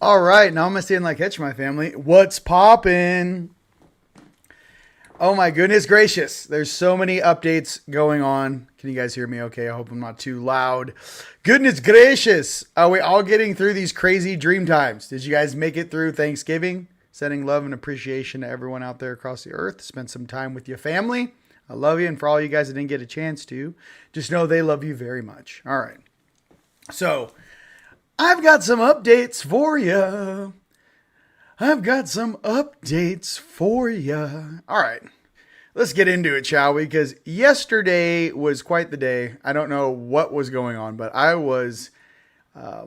All right, now I'm gonna stand like Hitch, my family. What's poppin'? Oh my goodness gracious! There's so many updates going on. Can you guys hear me? Okay, I hope I'm not too loud. Goodness gracious! Are we all getting through these crazy dream times? Did you guys make it through Thanksgiving? Sending love and appreciation to everyone out there across the earth. Spend some time with your family. I love you, and for all you guys that didn't get a chance to, just know they love you very much. All right, so. I've got some updates for you. All right, let's get into it, shall we? Because yesterday was quite the day. I don't know what was going on, but I was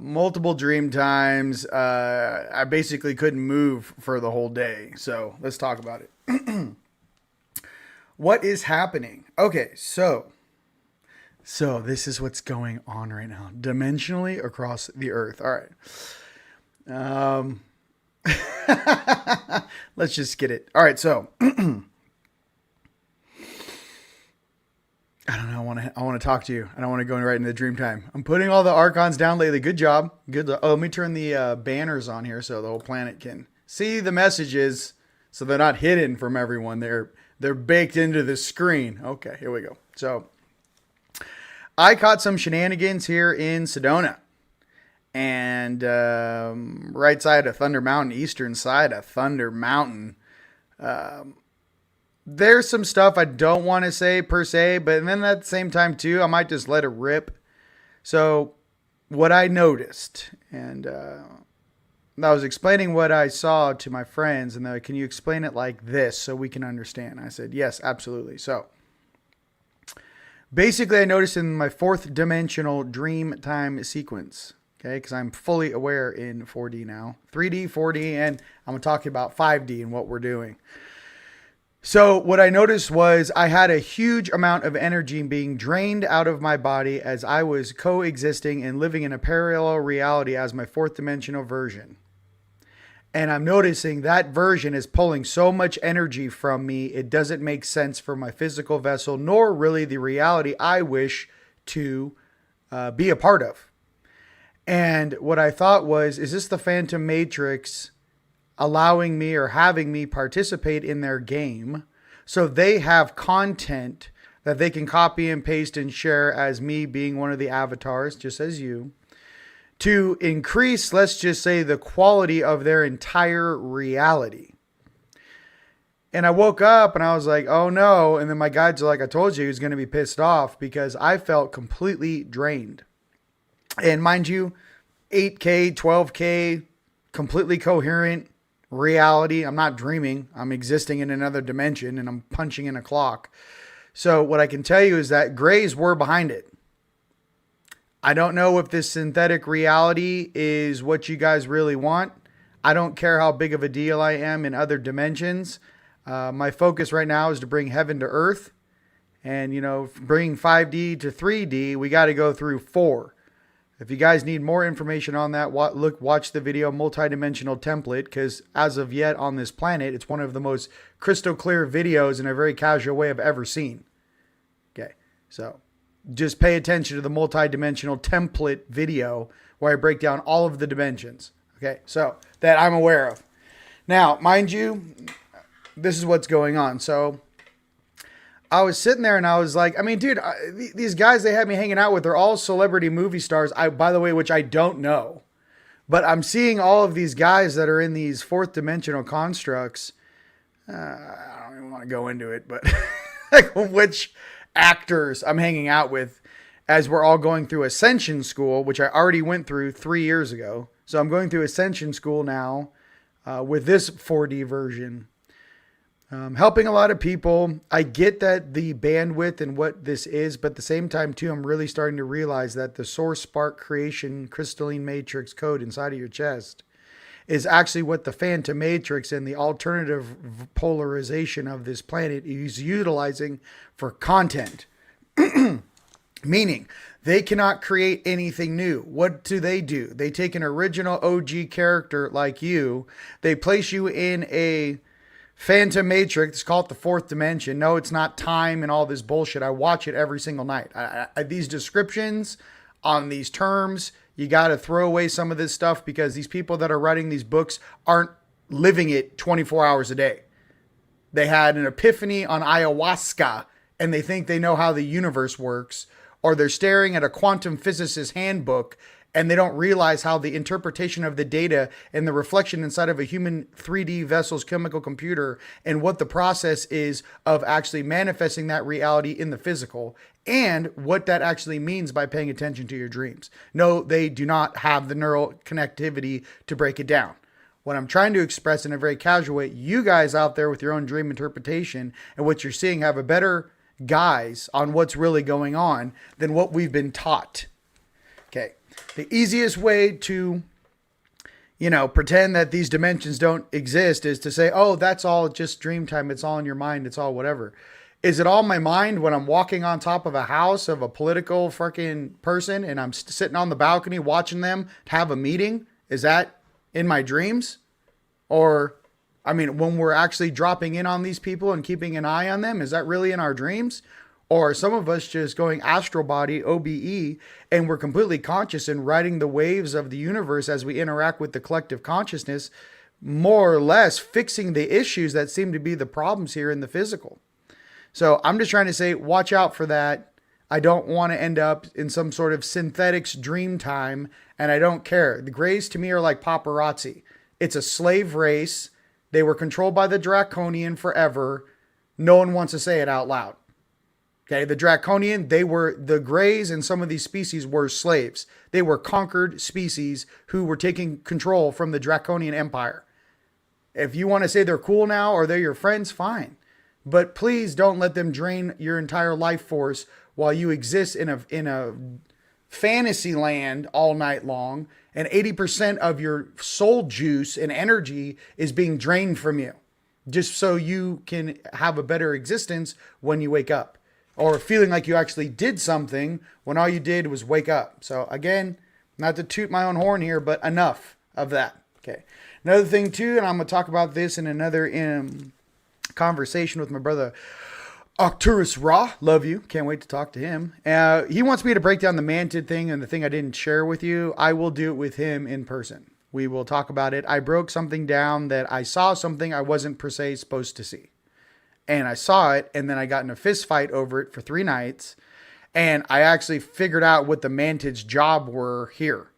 multiple dream times. I basically couldn't move for the whole day. So let's talk about it. What is happening? Okay, So this is what's going on right now, dimensionally across the earth. All right. Let's just get it. All right. So I don't know. I want to talk to you. I don't want to go right into the dream time. I'm putting all the archons down lately. Good job. Good. Oh, let me turn the banners on here so the whole planet can see the messages, so they're not hidden from everyone. They're baked into the screen. Okay. Here we go. So. I caught some shenanigans here in Sedona, and right side of Thunder Mountain, eastern side of Thunder Mountain. There's some stuff I don't want to say per se, but then at the same time too, I might just let it rip. So what I noticed, and I was explaining what I saw to my friends, and they're like, can you explain it like this so we can understand? I said, yes, absolutely. So basically, I noticed in my fourth dimensional dream time sequence, okay, because I'm fully aware in 4D now, 3D, 4D, and I'm talking about 5D and what we're doing. So what I noticed was I had a huge amount of energy being drained out of my body as I was coexisting and living in a parallel reality as my fourth dimensional version. And I'm noticing that version is pulling so much energy from me, it doesn't make sense for my physical vessel, nor really the reality I wish to be a part of. And what I thought was, is this the Phantom Matrix allowing me or having me participate in their game so they have content that they can copy and paste and share as me being one of the avatars, just as you, to increase, let's just say, the quality of their entire reality. And I woke up and I was like, oh no. And then my guides are like, I told you he was going to be pissed off because I felt completely drained. And mind you, 8K, 12K, completely coherent reality. I'm not dreaming. I'm existing in another dimension and I'm punching in a clock. So what I can tell you is that grays were behind it. I don't know if this synthetic reality is what you guys really want. I don't care how big of a deal I am in other dimensions. My focus right now is to bring heaven to earth. And, bringing 5D to 3D, we got to go through 4. If you guys need more information on that, watch the video Multidimensional Template, because as of yet on this planet, it's one of the most crystal clear videos in a very casual way I've ever seen. Okay, so just pay attention to the multi-dimensional template video where I break down all of the dimensions. Okay, so that I'm aware of. Now, mind you, this is what's going on. So I was sitting there and I was like, I mean, dude, these guys they had me hanging out with, they're all celebrity movie stars. By the way, which I don't know, but I'm seeing all of these guys that are in these fourth dimensional constructs. I don't even want to go into it, but like which actors I'm hanging out with as we're all going through Ascension School, which I already went through 3 years ago. So I'm going through Ascension School now with this 4D version. Helping a lot of people. I get that the bandwidth and what this is, but at the same time too, I'm really starting to realize that the source spark creation crystalline matrix code inside of your chest is actually what the Phantom Matrix and the alternative polarization of this planet is utilizing for content. Meaning, they cannot create anything new. What do? They take an original OG character like you, they place you in a Phantom Matrix, call it the fourth dimension. No, it's not time and all this bullshit. I watch it every single night. These descriptions on these terms, You got to throw away some of this stuff because these people that are writing these books aren't living it 24 hours a day. They had an epiphany on ayahuasca and they think they know how the universe works, or they're staring at a quantum physicist's handbook and they don't realize how the interpretation of the data and the reflection inside of a human 3D vessel's chemical computer and what the process is of actually manifesting that reality in the physical and what that actually means by paying attention to your dreams. No, they do not have the neural connectivity to break it down. What I'm trying to express in a very casual way, you guys out there with your own dream interpretation and what you're seeing have a better guise on what's really going on than what we've been taught. Okay. The easiest way to, pretend that these dimensions don't exist is to say, oh, that's all just dream time. It's all in your mind. It's all whatever. Is it all my mind when I'm walking on top of a house of a political freaking person and I'm sitting on the balcony watching them have a meeting? Is that in my dreams? Or, when we're actually dropping in on these people and keeping an eye on them, is that really in our dreams? Or some of us just going astral body, OBE, and we're completely conscious and riding the waves of the universe as we interact with the collective consciousness, more or less fixing the issues that seem to be the problems here in the physical. So I'm just trying to say, watch out for that. I don't want to end up in some sort of synthetics dream time, and I don't care. The Greys to me are like paparazzi. It's a slave race. They were controlled by the Draconian forever. No one wants to say it out loud. Okay, the Draconian, the Greys and some of these species were slaves. They were conquered species who were taking control from the Draconian Empire. If you want to say they're cool now or they're your friends, fine. But please don't let them drain your entire life force while you exist in a fantasy land all night long, and 80% of your soul juice and energy is being drained from you just so you can have a better existence when you wake up. Or feeling like you actually did something when all you did was wake up. So again, not to toot my own horn here, but enough of that. Okay. Another thing too, and I'm going to talk about this in another conversation with my brother Arcturus Ra. Love you. Can't wait to talk to him. He wants me to break down the mantid thing and the thing I didn't share with you. I will do it with him in person. We will talk about it. I broke something down that I saw something I wasn't per se supposed to see. And I saw it, and then I got in a fist fight over it for 3 nights. And I actually figured out what the mantid's job were here.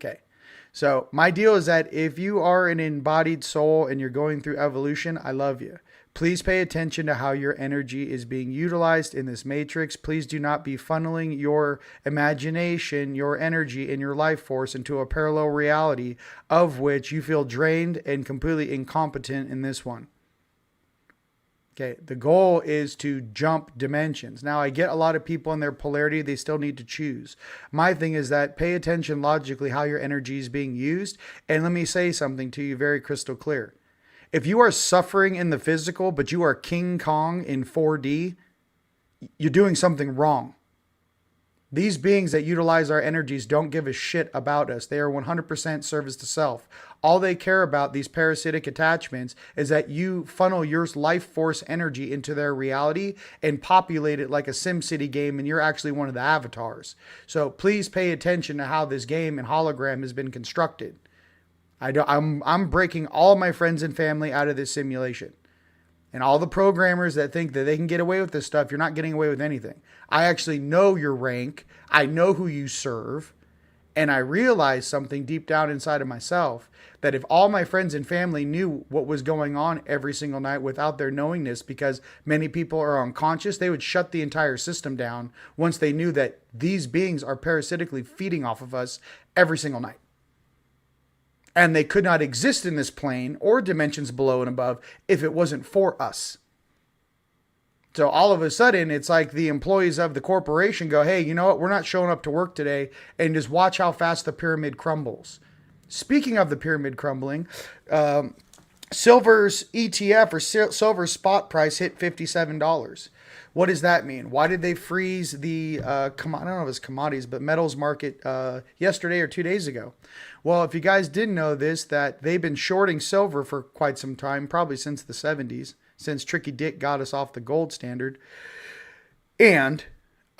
Okay. So my deal is that if you are an embodied soul and you're going through evolution, I love you. Please pay attention to how your energy is being utilized in this matrix. Please do not be funneling your imagination, your energy, and your life force into a parallel reality of which you feel drained and completely incompetent in this one. Okay, the goal is to jump dimensions. Now, I get a lot of people in their polarity, they still need to choose. My thing is that pay attention logically how your energy is being used. And let me say something to you very crystal clear. If you are suffering in the physical, but you are King Kong in 4D, you're doing something wrong. These beings that utilize our energies don't give a shit about us. They are 100% service to self. All they care about, these parasitic attachments, is that you funnel your life force energy into their reality and populate it like a SimCity game, and you're actually one of the avatars. So please pay attention to how this game and hologram has been constructed. I'm breaking all my friends and family out of this simulation. And all the programmers that think that they can get away with this stuff, you're not getting away with anything. I actually know your rank. I know who you serve. And I realized something deep down inside of myself, that if all my friends and family knew what was going on every single night without their knowingness, because many people are unconscious, they would shut the entire system down once they knew that these beings are parasitically feeding off of us every single night. And they could not exist in this plane or dimensions below and above if it wasn't for us. So all of a sudden, it's like the employees of the corporation go, hey, you know what? We're not showing up to work today, and just watch how fast the pyramid crumbles. Speaking of the pyramid crumbling, silver's ETF or silver spot price hit $57. What does that mean? Why did they freeze the, I don't know if it's commodities, but metals market yesterday or 2 days ago? Well, if you guys didn't know this, that they've been shorting silver for quite some time, probably since the 70s, since Tricky Dick got us off the gold standard. And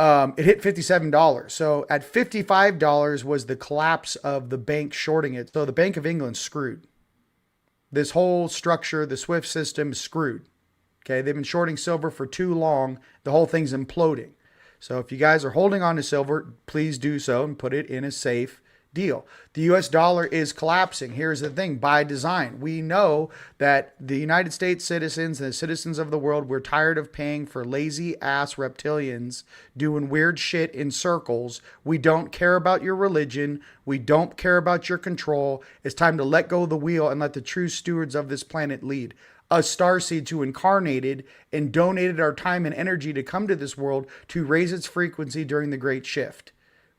It hit $57. So at $55 was the collapse of the bank shorting it. So the Bank of England's screwed. This whole structure, the SWIFT system is screwed. Okay, they've been shorting silver for too long. The whole thing's imploding. So if you guys are holding on to silver, please do so and put it in a safe deal. The US dollar is collapsing. Here's the thing, by design. We know that the United States citizens and the citizens of the world, we're tired of paying for lazy ass reptilians doing weird shit in circles. We don't care about your religion. We don't care about your control. It's time to let go of the wheel and let the true stewards of this planet lead. Us starseeds who incarnated and donated our time and energy to come to this world to raise its frequency during the Great Shift.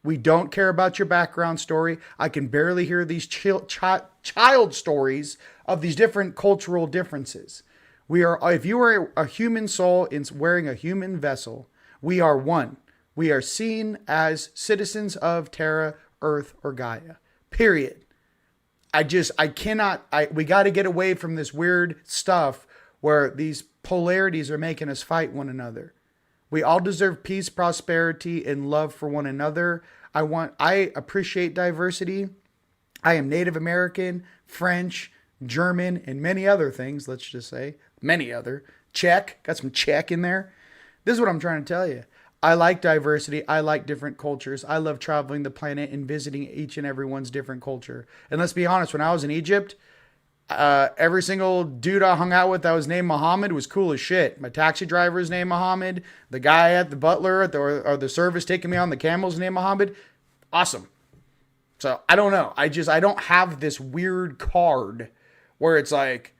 We don't care about your background story. I can barely hear these child stories of these different cultural differences. We are, if you are a human soul in wearing a human vessel, we are one. We are seen as citizens of Terra, Earth, or Gaia. Period. We got to get away from this weird stuff where these polarities are making us fight one another. We all deserve peace, prosperity, and love for one another. I appreciate diversity. I am Native American, French, German, and many other things. Let's just say many other. Czech. Got some Czech in there. This is what I'm trying to tell you. I like diversity. I like different cultures. I love traveling the planet and visiting each and everyone's different culture. And let's be honest, when I was in Egypt, every single dude I hung out with that was named Muhammad was cool as shit. My taxi driver is named Muhammad. The guy at the butler or the service taking me on the camels named Muhammad. Awesome. So I don't know. I don't have this weird card where it's like,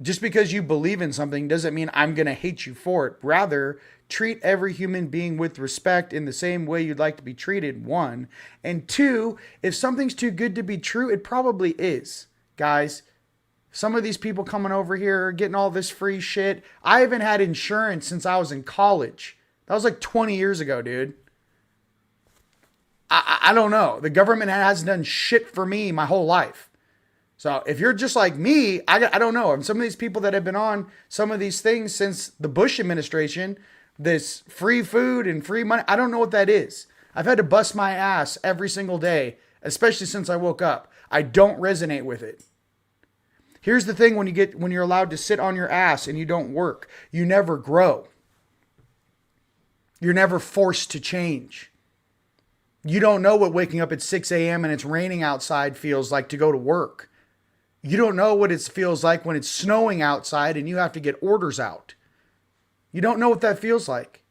just because you believe in something doesn't mean I'm going to hate you for it. Rather, treat every human being with respect in the same way you'd like to be treated, one. And two, if something's too good to be true, it probably is. Guys, some of these people coming over here getting all this free shit. I haven't had insurance since I was in college. That was like 20 years ago, dude. I don't know. The government hasn't done shit for me my whole life. So if you're just like me, I don't know. And some of these people that have been on some of these things since the Bush administration, this free food and free money, I don't know what that is. I've had to bust my ass every single day, especially since I woke up. I don't resonate with it. Here's the thing, when you're allowed to sit on your ass and you don't work, you never grow. You're never forced to change. You don't know what waking up at 6 a.m. and it's raining outside feels like to go to work. You don't know what it feels like when it's snowing outside and you have to get orders out. You don't know what that feels like.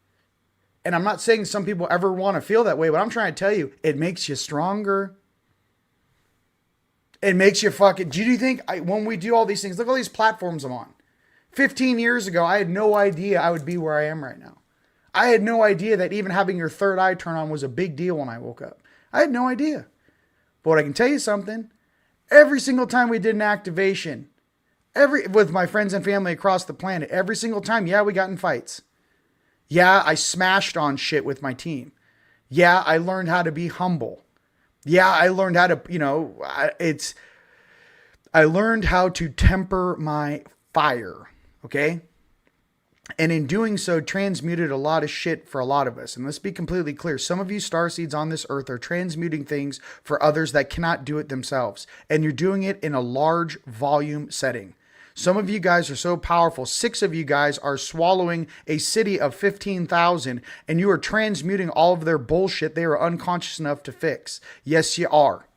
And I'm not saying some people ever want to feel that way, but I'm trying to tell you, it makes you stronger. It makes you fucking... Do you think when we do all these things, look at all these platforms I'm on. 15 years ago, I had no idea I would be where I am right now. I had no idea that even having your third eye turn on was a big deal when I woke up. I had no idea. But I can tell you something. Every single time we did an activation, with my friends and family across the planet, every single time, yeah, we got in fights. Yeah, I smashed on shit with my team. Yeah, I learned how to be humble. Yeah, I learned how to, I learned how to temper my fire, okay? And in doing so, transmuted a lot of shit for a lot of us. And let's be completely clear. Some of you starseeds on this earth are transmuting things for others that cannot do it themselves. And you're doing it in a large volume setting. Some of you guys are so powerful. 6 of you guys are swallowing a city of 15,000 and you are transmuting all of their bullshit they are unconscious enough to fix. Yes, you are.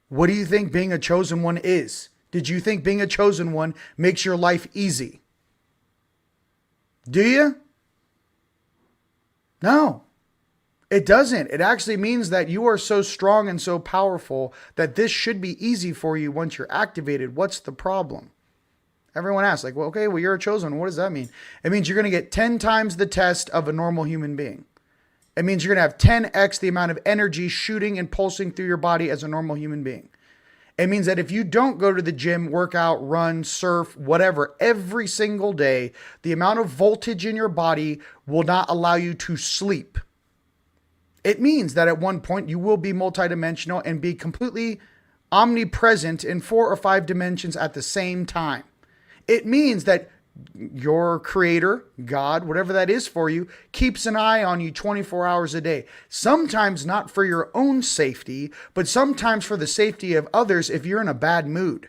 What do you think being a chosen one is? Did you think being a chosen one makes your life easy? Do you? No, it doesn't. It actually means that you are so strong and so powerful that this should be easy for you once you're activated. What's the problem? Everyone asks, like, well, okay, well, you're a chosen one. What does that mean? It means you're going to get 10 times the test of a normal human being. It means you're going to have 10x the amount of energy shooting and pulsing through your body as a normal human being. It means that if you don't go to the gym, work out, run, surf, whatever, every single day, the amount of voltage in your body will not allow you to sleep. It means that at one point you will be multidimensional and be completely omnipresent in 4 or 5 dimensions at the same time. It means that your creator, God, whatever that is for you, keeps an eye on you 24 hours a day. Sometimes not for your own safety, but sometimes for the safety of others if you're in a bad mood.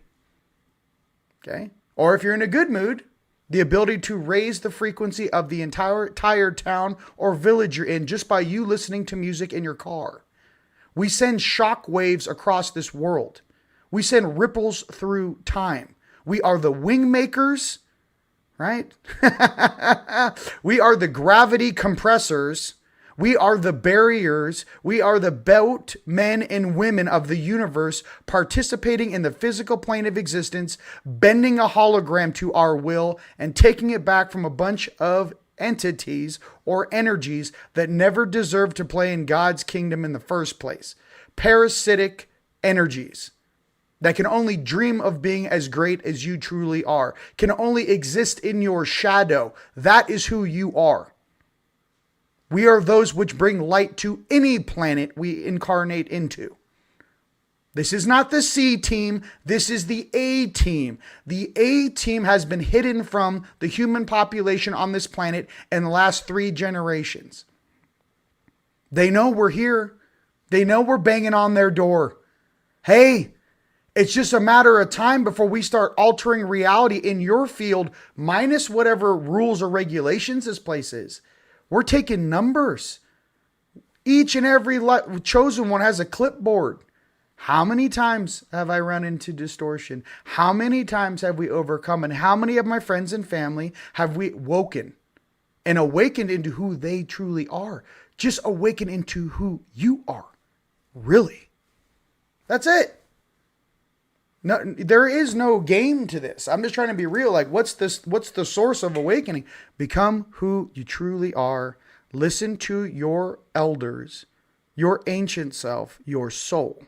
Okay? Or if you're in a good mood, the ability to raise the frequency of the entire town or village you're in just by you listening to music in your car. We send shock waves across this world. We send ripples through time. We are the wing makers, right? We are the gravity compressors. We are the barriers. We are the belt men and women of the universe participating in the physical plane of existence, bending a hologram to our will and taking it back from a bunch of entities or energies that never deserved to play in God's kingdom in the first place. Parasitic energies that can only dream of being as great as you truly are, can only exist in your shadow. That is who you are. We are those which bring light to any planet we incarnate into. This is not the C team. This is the A team. The A team has been hidden from the human population on this planet in the last 3 generations. They know we're here. They know we're banging on their door. Hey, it's just a matter of time before we start altering reality in your field, minus whatever rules or regulations this place is. We're taking numbers. Each and every chosen one has a clipboard. How many times have I run into distortion? How many times have we overcome? And how many of my friends and family have we woken and awakened into who they truly are? Just awaken into who you are. Really. That's it. No, there is no game to this. I'm just trying to be real. Like, what's the source of awakening? Become who you truly are. Listen to your elders, your ancient self, your soul.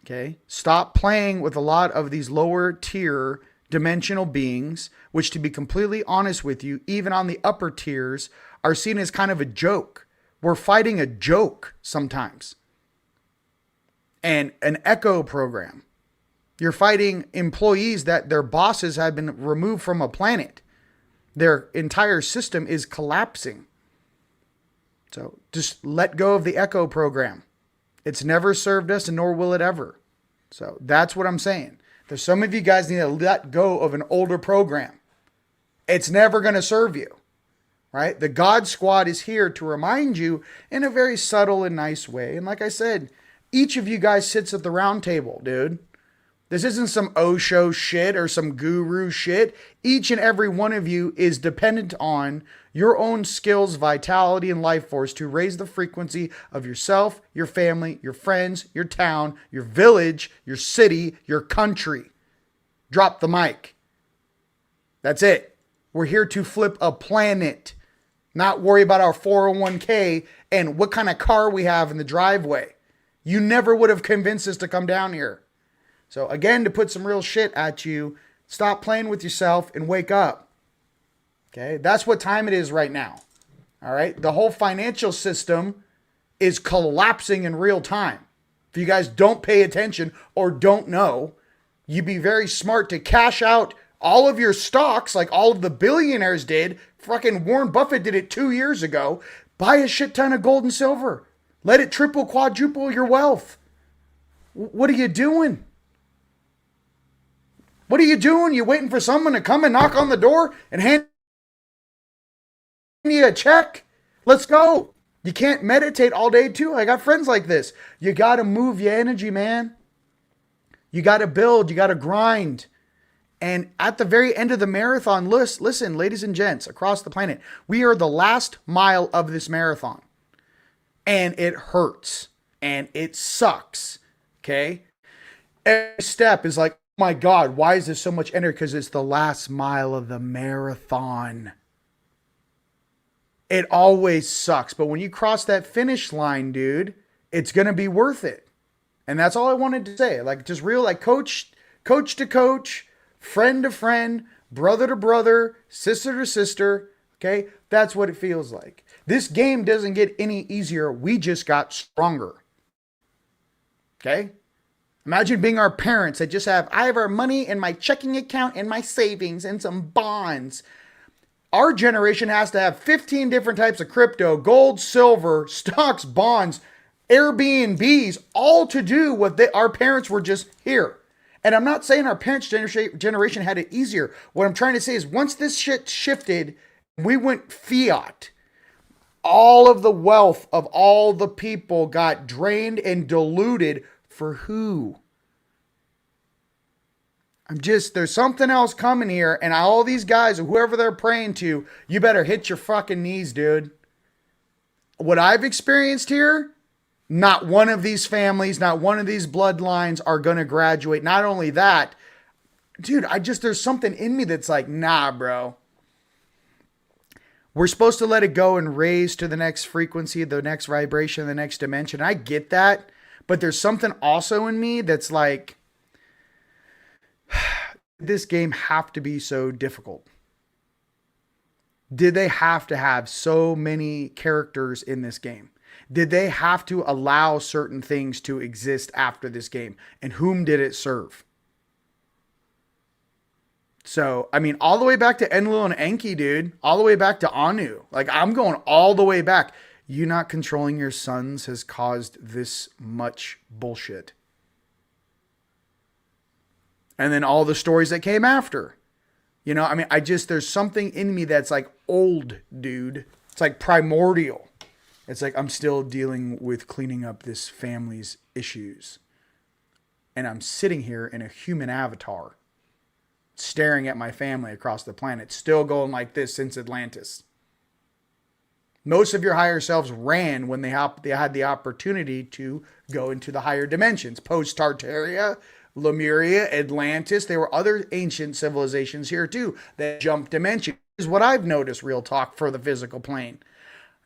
Okay? Stop playing with a lot of these lower tier dimensional beings, which, to be completely honest with you, even on the upper tiers, are seen as kind of a joke. We're fighting a joke sometimes. And an echo program. You're fighting employees that their bosses have been removed from a planet. Their entire system is collapsing. So just let go of the echo program. It's never served us, and nor will it ever. So that's what I'm saying. There's some of you guys need to let go of an older program. It's never going to serve you. Right? The God Squad is here to remind you in a very subtle and nice way. And like I said, each of you guys sits at the round table, dude. This isn't some Osho shit or some guru shit. Each and every one of you is dependent on your own skills, vitality, and life force to raise the frequency of yourself, your family, your friends, your town, your village, your city, your country. Drop the mic. That's it. We're here to flip a planet, not worry about our 401k and what kind of car we have in the driveway. You never would have convinced us to come down here. So again, to put some real shit at you, stop playing with yourself and wake up. Okay? That's what time it is right now. All right? The whole financial system is collapsing in real time. If you guys don't pay attention or don't know, you'd be very smart to cash out all of your stocks like all of the billionaires did. Fucking Warren Buffett did it 2 years ago. Buy a shit ton of gold and silver. Let it triple, quadruple your wealth. What are you doing? What are you doing? You waiting for someone to come and knock on the door and hand you a check? Let's go. You can't meditate all day too. I got friends like this. You got to move your energy, man. You got to build. You got to grind. And at the very end of the marathon, listen, ladies and gents across the planet, we are the last mile of this marathon. And it hurts. And it sucks. Okay? Every step is like, oh my God, why is there so much energy? Because it's the last mile of the marathon. It always sucks. But when you cross that finish line, dude, it's going to be worth it. And that's all I wanted to say. Like, just real, like coach to coach, friend to friend, brother to brother, sister to sister. Okay? That's what it feels like. This game doesn't get any easier. We just got stronger. Okay? Imagine being our parents that just I have our money in my checking account and my savings and some bonds. Our generation has to have 15 different types of crypto, gold, silver, stocks, bonds, Airbnbs, all to do what our parents were just here. And I'm not saying our parents' generation had it easier. What I'm trying to say is once this shit shifted, we went fiat. All of the wealth of all the people got drained and diluted for who? There's something else coming here, and all these guys, whoever they're praying to, you better hit your fucking knees, dude. What I've experienced here, not one of these families, not one of these bloodlines are going to graduate. Not only that, dude, there's something in me that's like, nah, bro. We're supposed to let it go and raise to the next frequency, the next vibration, the next dimension. I get that, but there's something also in me that's like, this game have to be so difficult? Did they have to have so many characters in this game? Did they have to allow certain things to exist after this game? And whom did it serve? So, I mean, all the way back to Enlil and Enki, dude. All the way back to Anu. Like, I'm going all the way back. You not controlling your sons has caused this much bullshit. And then all the stories that came after. You know, I mean, there's something in me that's like old, dude. It's like primordial. It's like I'm still dealing with cleaning up this family's issues. And I'm sitting here in a human avatar, staring at my family across the planet, still going like this since Atlantis. Most of your higher selves ran when they had the opportunity to go into the higher dimensions. Post-Tartaria, Lemuria, Atlantis. There were other ancient civilizations here too that jumped dimensions. Is what I've noticed, real talk, for the physical plane.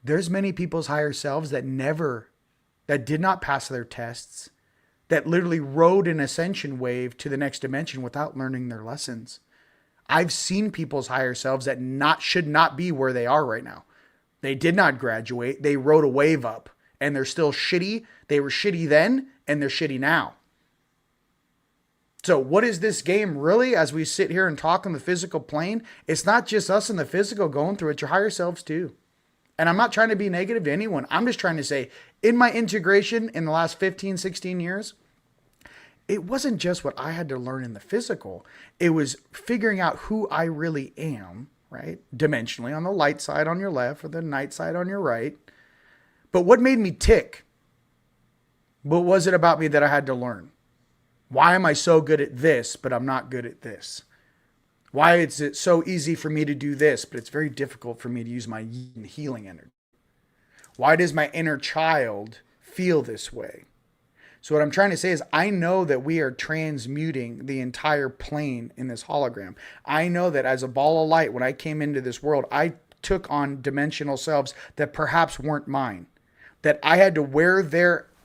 There's many people's higher selves that did not pass their tests, that literally rode an ascension wave to the next dimension without learning their lessons. I've seen people's higher selves that should not be where they are right now. They did not graduate. They rode a wave up and they're still shitty. They were shitty then and they're shitty now. So what is this game really as we sit here and talk on the physical plane? It's not just us in the physical going through it, your higher selves too. And I'm not trying to be negative to anyone. I'm just trying to say, in my integration in the last 15, 16 years, it wasn't just what I had to learn in the physical. It was figuring out who I really am, right? Dimensionally, on the light side on your left or the night side on your right. But what made me tick? What was it about me that I had to learn? Why am I so good at this, but I'm not good at this? Why is it so easy for me to do this, but it's very difficult for me to use my healing energy? Why does my inner child feel this way? So what I'm trying to say is I know that we are transmuting the entire plane in this hologram. I know that as a ball of light, when I came into this world, I took on dimensional selves that perhaps weren't mine. That I had to wear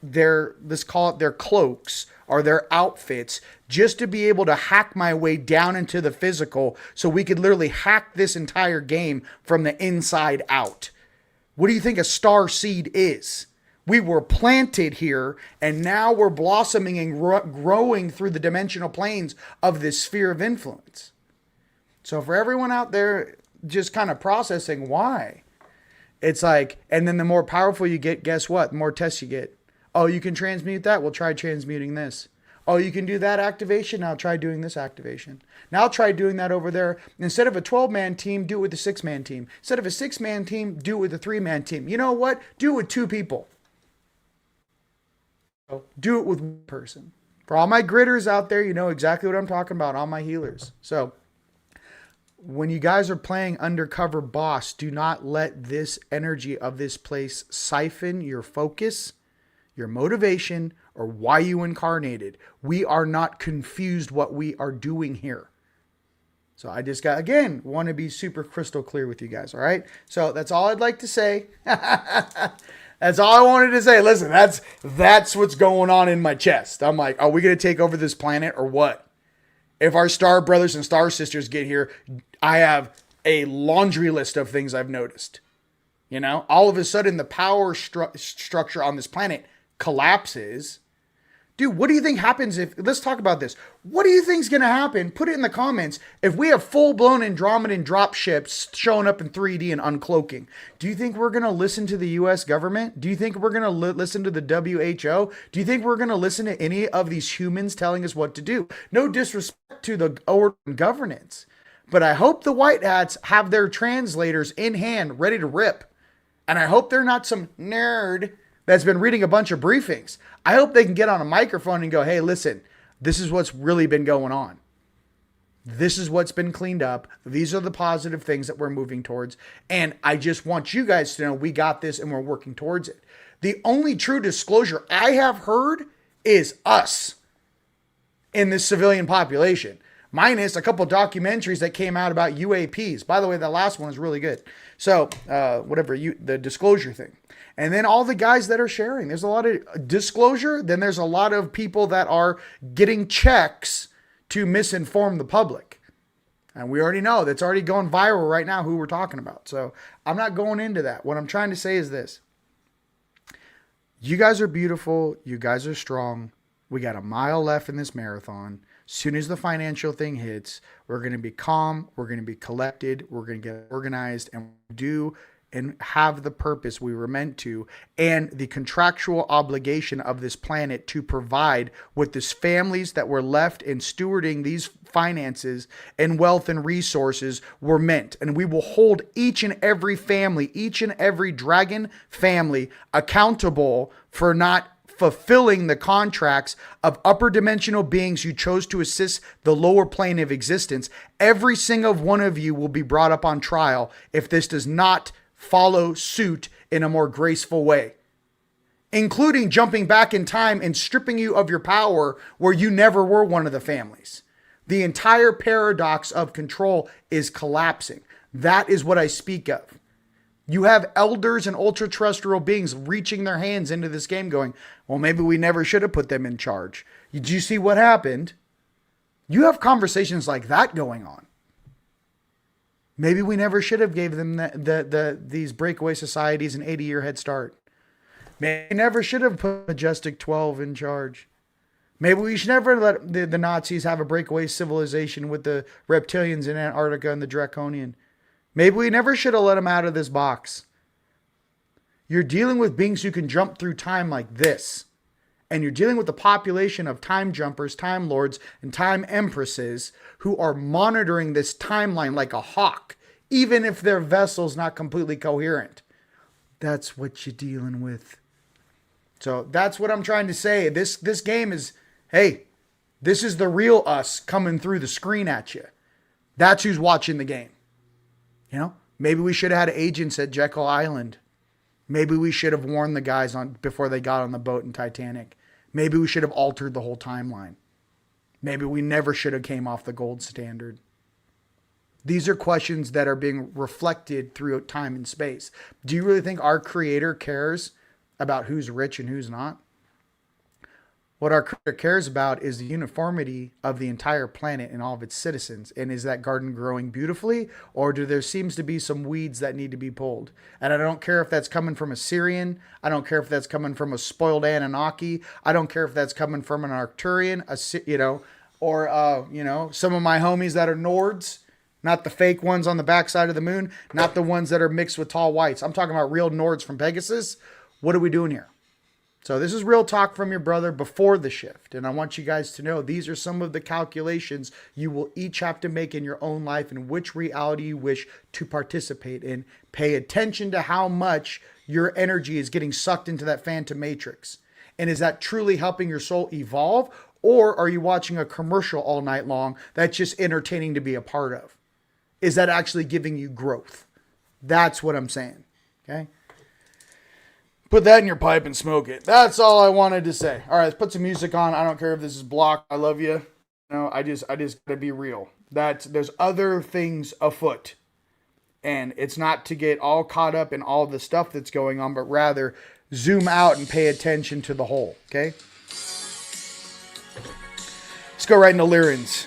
let's call it their cloaks or their outfits just to be able to hack my way down into the physical so we could literally hack this entire game from the inside out. What do you think a star seed is? We were planted here and now we're blossoming and growing through the dimensional planes of this sphere of influence. So for everyone out there just kind of processing why, it's like, and then the more powerful you get, guess what? The more tests you get. Oh, you can transmute that? Well, try transmuting this. Oh, you can do that activation? Now try doing this activation. Now try doing that over there. Instead of a 12-man team, do it with a 6-man team. Instead of a 6-man team, do it with a 3-man team. You know what? Do it with 2 people. Do it with 1 person. For all my gritters out there, you know exactly what I'm talking about. All my healers. So when you guys are playing undercover boss, do not let this energy of this place siphon your focus, your motivation, or why you incarnated. We are not confused what we are doing here. So I just want to be super crystal clear with you guys. All right. So that's all I'd like to say. That's all I wanted to say. Listen, that's what's going on in my chest. I'm like, are we going to take over this planet or what? If our star brothers and star sisters get here, I have a laundry list of things I've noticed. You know, all of a sudden the power structure on this planet collapses Dude, what do you think happens if, let's talk about this. What do you think's going to happen? Put it in the comments. If we have full-blown Andromedan drop ships showing up in 3D and uncloaking, do you think we're going to listen to the US government? Do you think we're going to listen to the WHO? Do you think we're going to listen to any of these humans telling us what to do? No disrespect to the order and governance, but I hope the white hats have their translators in hand ready to rip. And I hope they're not some nerd that's been reading a bunch of briefings. I hope they can get on a microphone and go, hey, listen, this is what's really been going on. This is what's been cleaned up. These are the positive things that we're moving towards. And I just want you guys to know we got this and we're working towards it. The only true disclosure I have heard is us in this civilian population, minus a couple documentaries that came out about UAPs. By the way, that last one is really good. So the disclosure thing. And then all the guys that are sharing, there's a lot of disclosure. Then there's a lot of people that are getting checks to misinform the public. And we already know that's already going viral right now who we're talking about. So I'm not going into that. What I'm trying to say is this. You guys are beautiful. You guys are strong. We got a mile left in this marathon. As soon as the financial thing hits, we're going to be calm. We're going to be collected. We're going to get organized and do and have the purpose we were meant to, and the contractual obligation of this planet to provide what these families that were left in stewarding these finances and wealth and resources were meant. And we will hold each and every family, each and every dragon family accountable for not fulfilling the contracts of upper dimensional beings who chose to assist the lower plane of existence. Every single one of you will be brought up on trial if this does not follow suit in a more graceful way, including jumping back in time and stripping you of your power where you never were one of the families. The entire paradox of control is collapsing. That is what I speak of. You have elders and ultra-terrestrial beings reaching their hands into this game going, well, maybe we never should have put them in charge. Did you see what happened? You have conversations like that going on. Maybe we never should have gave them these breakaway societies an 80-year head start. Maybe we never should have put Majestic 12 in charge. Maybe we should never let the Nazis have a breakaway civilization with the reptilians in Antarctica and the Draconian. Maybe we never should have let them out of this box. You're dealing with beings who can jump through time like this. And you're dealing with the population of time jumpers, time lords, and time empresses who are monitoring this timeline like a hawk, even if their vessel's not completely coherent. That's what you're dealing with. So that's what I'm trying to say. This game is, hey, this is the real us coming through the screen at you. That's who's watching the game. You know, maybe we should have had agents at Jekyll Island. Maybe we should have warned the guys before they got on the boat in Titanic. Maybe we should have altered the whole timeline. Maybe we never should have came off the gold standard. These are questions that are being reflected throughout time and space. Do you really think our creator cares about who's rich and who's not? What our creator cares about is the uniformity of the entire planet and all of its citizens. And is that garden growing beautifully? Or do there seems to be some weeds that need to be pulled? And I don't care if that's coming from a Syrian. I don't care if that's coming from a spoiled Anunnaki. I don't care if that's coming from an Arcturian, or some of my homies that are Nords. Not the fake ones on the backside of the moon. Not the ones that are mixed with tall whites. I'm talking about real Nords from Pegasus. What are we doing here? So this is real talk from your brother before the shift. And I want you guys to know these are some of the calculations you will each have to make in your own life and which reality you wish to participate in. Pay attention to how much your energy is getting sucked into that phantom matrix. And is that truly helping your soul evolve? Or are you watching a commercial all night long that's just entertaining to be a part of? Is that actually giving you growth? That's what I'm saying. Okay. Put that in your pipe and smoke it. That's all I wanted to say. All right, let's put some music on. I don't care if this is blocked. I love you. No, I just gotta be real. There's other things afoot. And it's not to get all caught up in all the stuff that's going on, but rather zoom out and pay attention to the whole. Okay? Let's go right into Lyrians.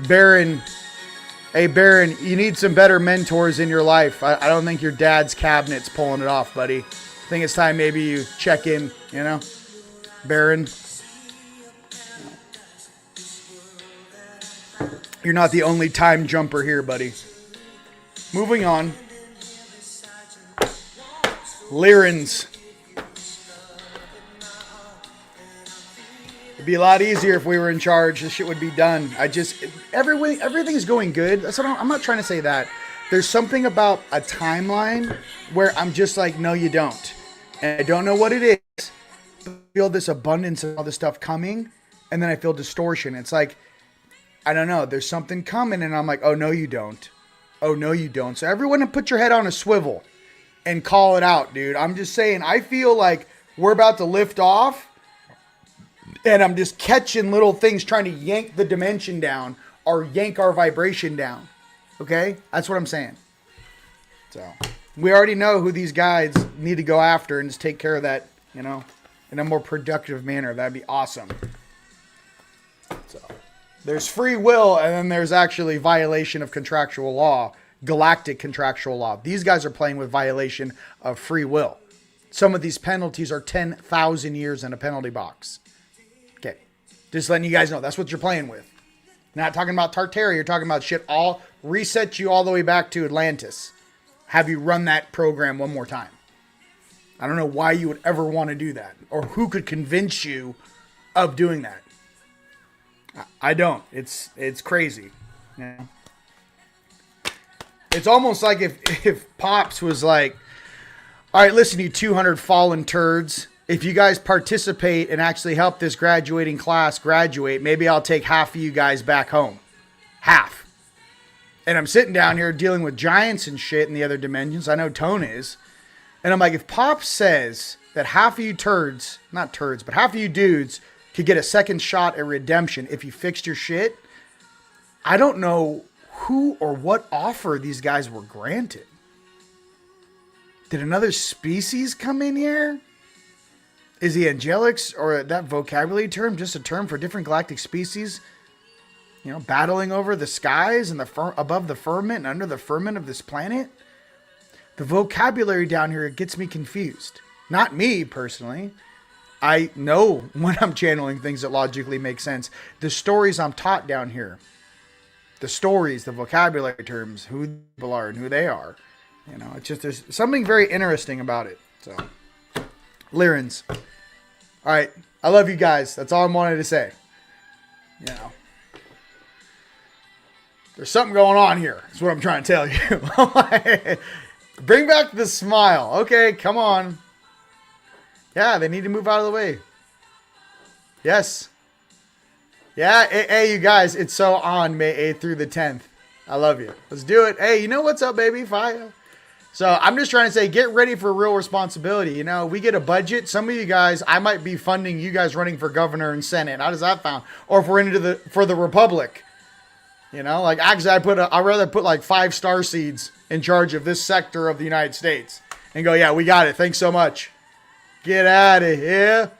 Baron Hey, Baron, you need some better mentors in your life. I don't think your dad's cabinet's pulling it off, buddy. I think it's time maybe you check in, you know? Baron. You're not the only time jumper here, buddy. Moving on. Lyrins. It'd be a lot easier if we were in charge. This shit would be done. Everything's going good. That's what I'm not trying to say that. There's something about a timeline where I'm just like, no, you don't. And I don't know what it is. I feel this abundance of all this stuff coming, and then I feel distortion. It's like, I don't know. There's something coming, and I'm like, oh, no, you don't. Oh, no, you don't. So everyone put your head on a swivel and call it out, dude. I'm just saying, I feel like we're about to lift off. And I'm just catching little things trying to yank the dimension down or yank our vibration down. Okay? That's what I'm saying. So, we already know who these guys need to go after and just take care of that, you know, in a more productive manner. That'd be awesome. So, there's free will, and then there's actually violation of contractual law, galactic contractual law. These guys are playing with violation of free will. Some of these penalties are 10,000 years in a penalty box. Just letting you guys know, that's what you're playing with. Not talking about Tartaria, you're talking about shit all, reset you all the way back to Atlantis. Have you run that program one more time. I don't know why you would ever want to do that. Or who could convince you of doing that. I don't. It's crazy. You know? It's almost like if Pops was like, all right, listen, you 200 fallen turds. If you guys participate and actually help this graduating class graduate, maybe I'll take half of you guys back home. Half. And I'm sitting down here dealing with giants and shit in the other dimensions. I know Tone is. And I'm like, if Pop says that half of you turds, not turds, but half of you dudes could get a second shot at redemption if you fixed your shit, I don't know who or what offer these guys were granted. Did another species come in here? Is the angelics, or that vocabulary term, just a term for different galactic species, you know, battling over the skies and above the firmament and under the firmament of this planet? The vocabulary down here gets me confused. Not me, personally. I know when I'm channeling things that logically make sense. The stories I'm taught down here. The stories, the vocabulary terms, who people are and who they are. You know, it's just, there's something very interesting about it. So, Lyrins. All right. I love you guys. That's all I wanted to say. You know. There's something going on here. That's what I'm trying to tell you. Bring back the smile. Okay, come on. Yeah, they need to move out of the way. Yes. Yeah, hey, you guys. It's so on May 8th through the 10th. I love you. Let's do it. Hey, you know what's up, baby? Fire. So I'm just trying to say, get ready for real responsibility. You know, we get a budget. Some of you guys, I might be funding you guys running for governor and senate. How does that sound? Or if we're into for the republic. You know, like actually I'd rather put like 5 star seeds in charge of this sector of the United States and go, yeah, we got it. Thanks so much. Get out of here.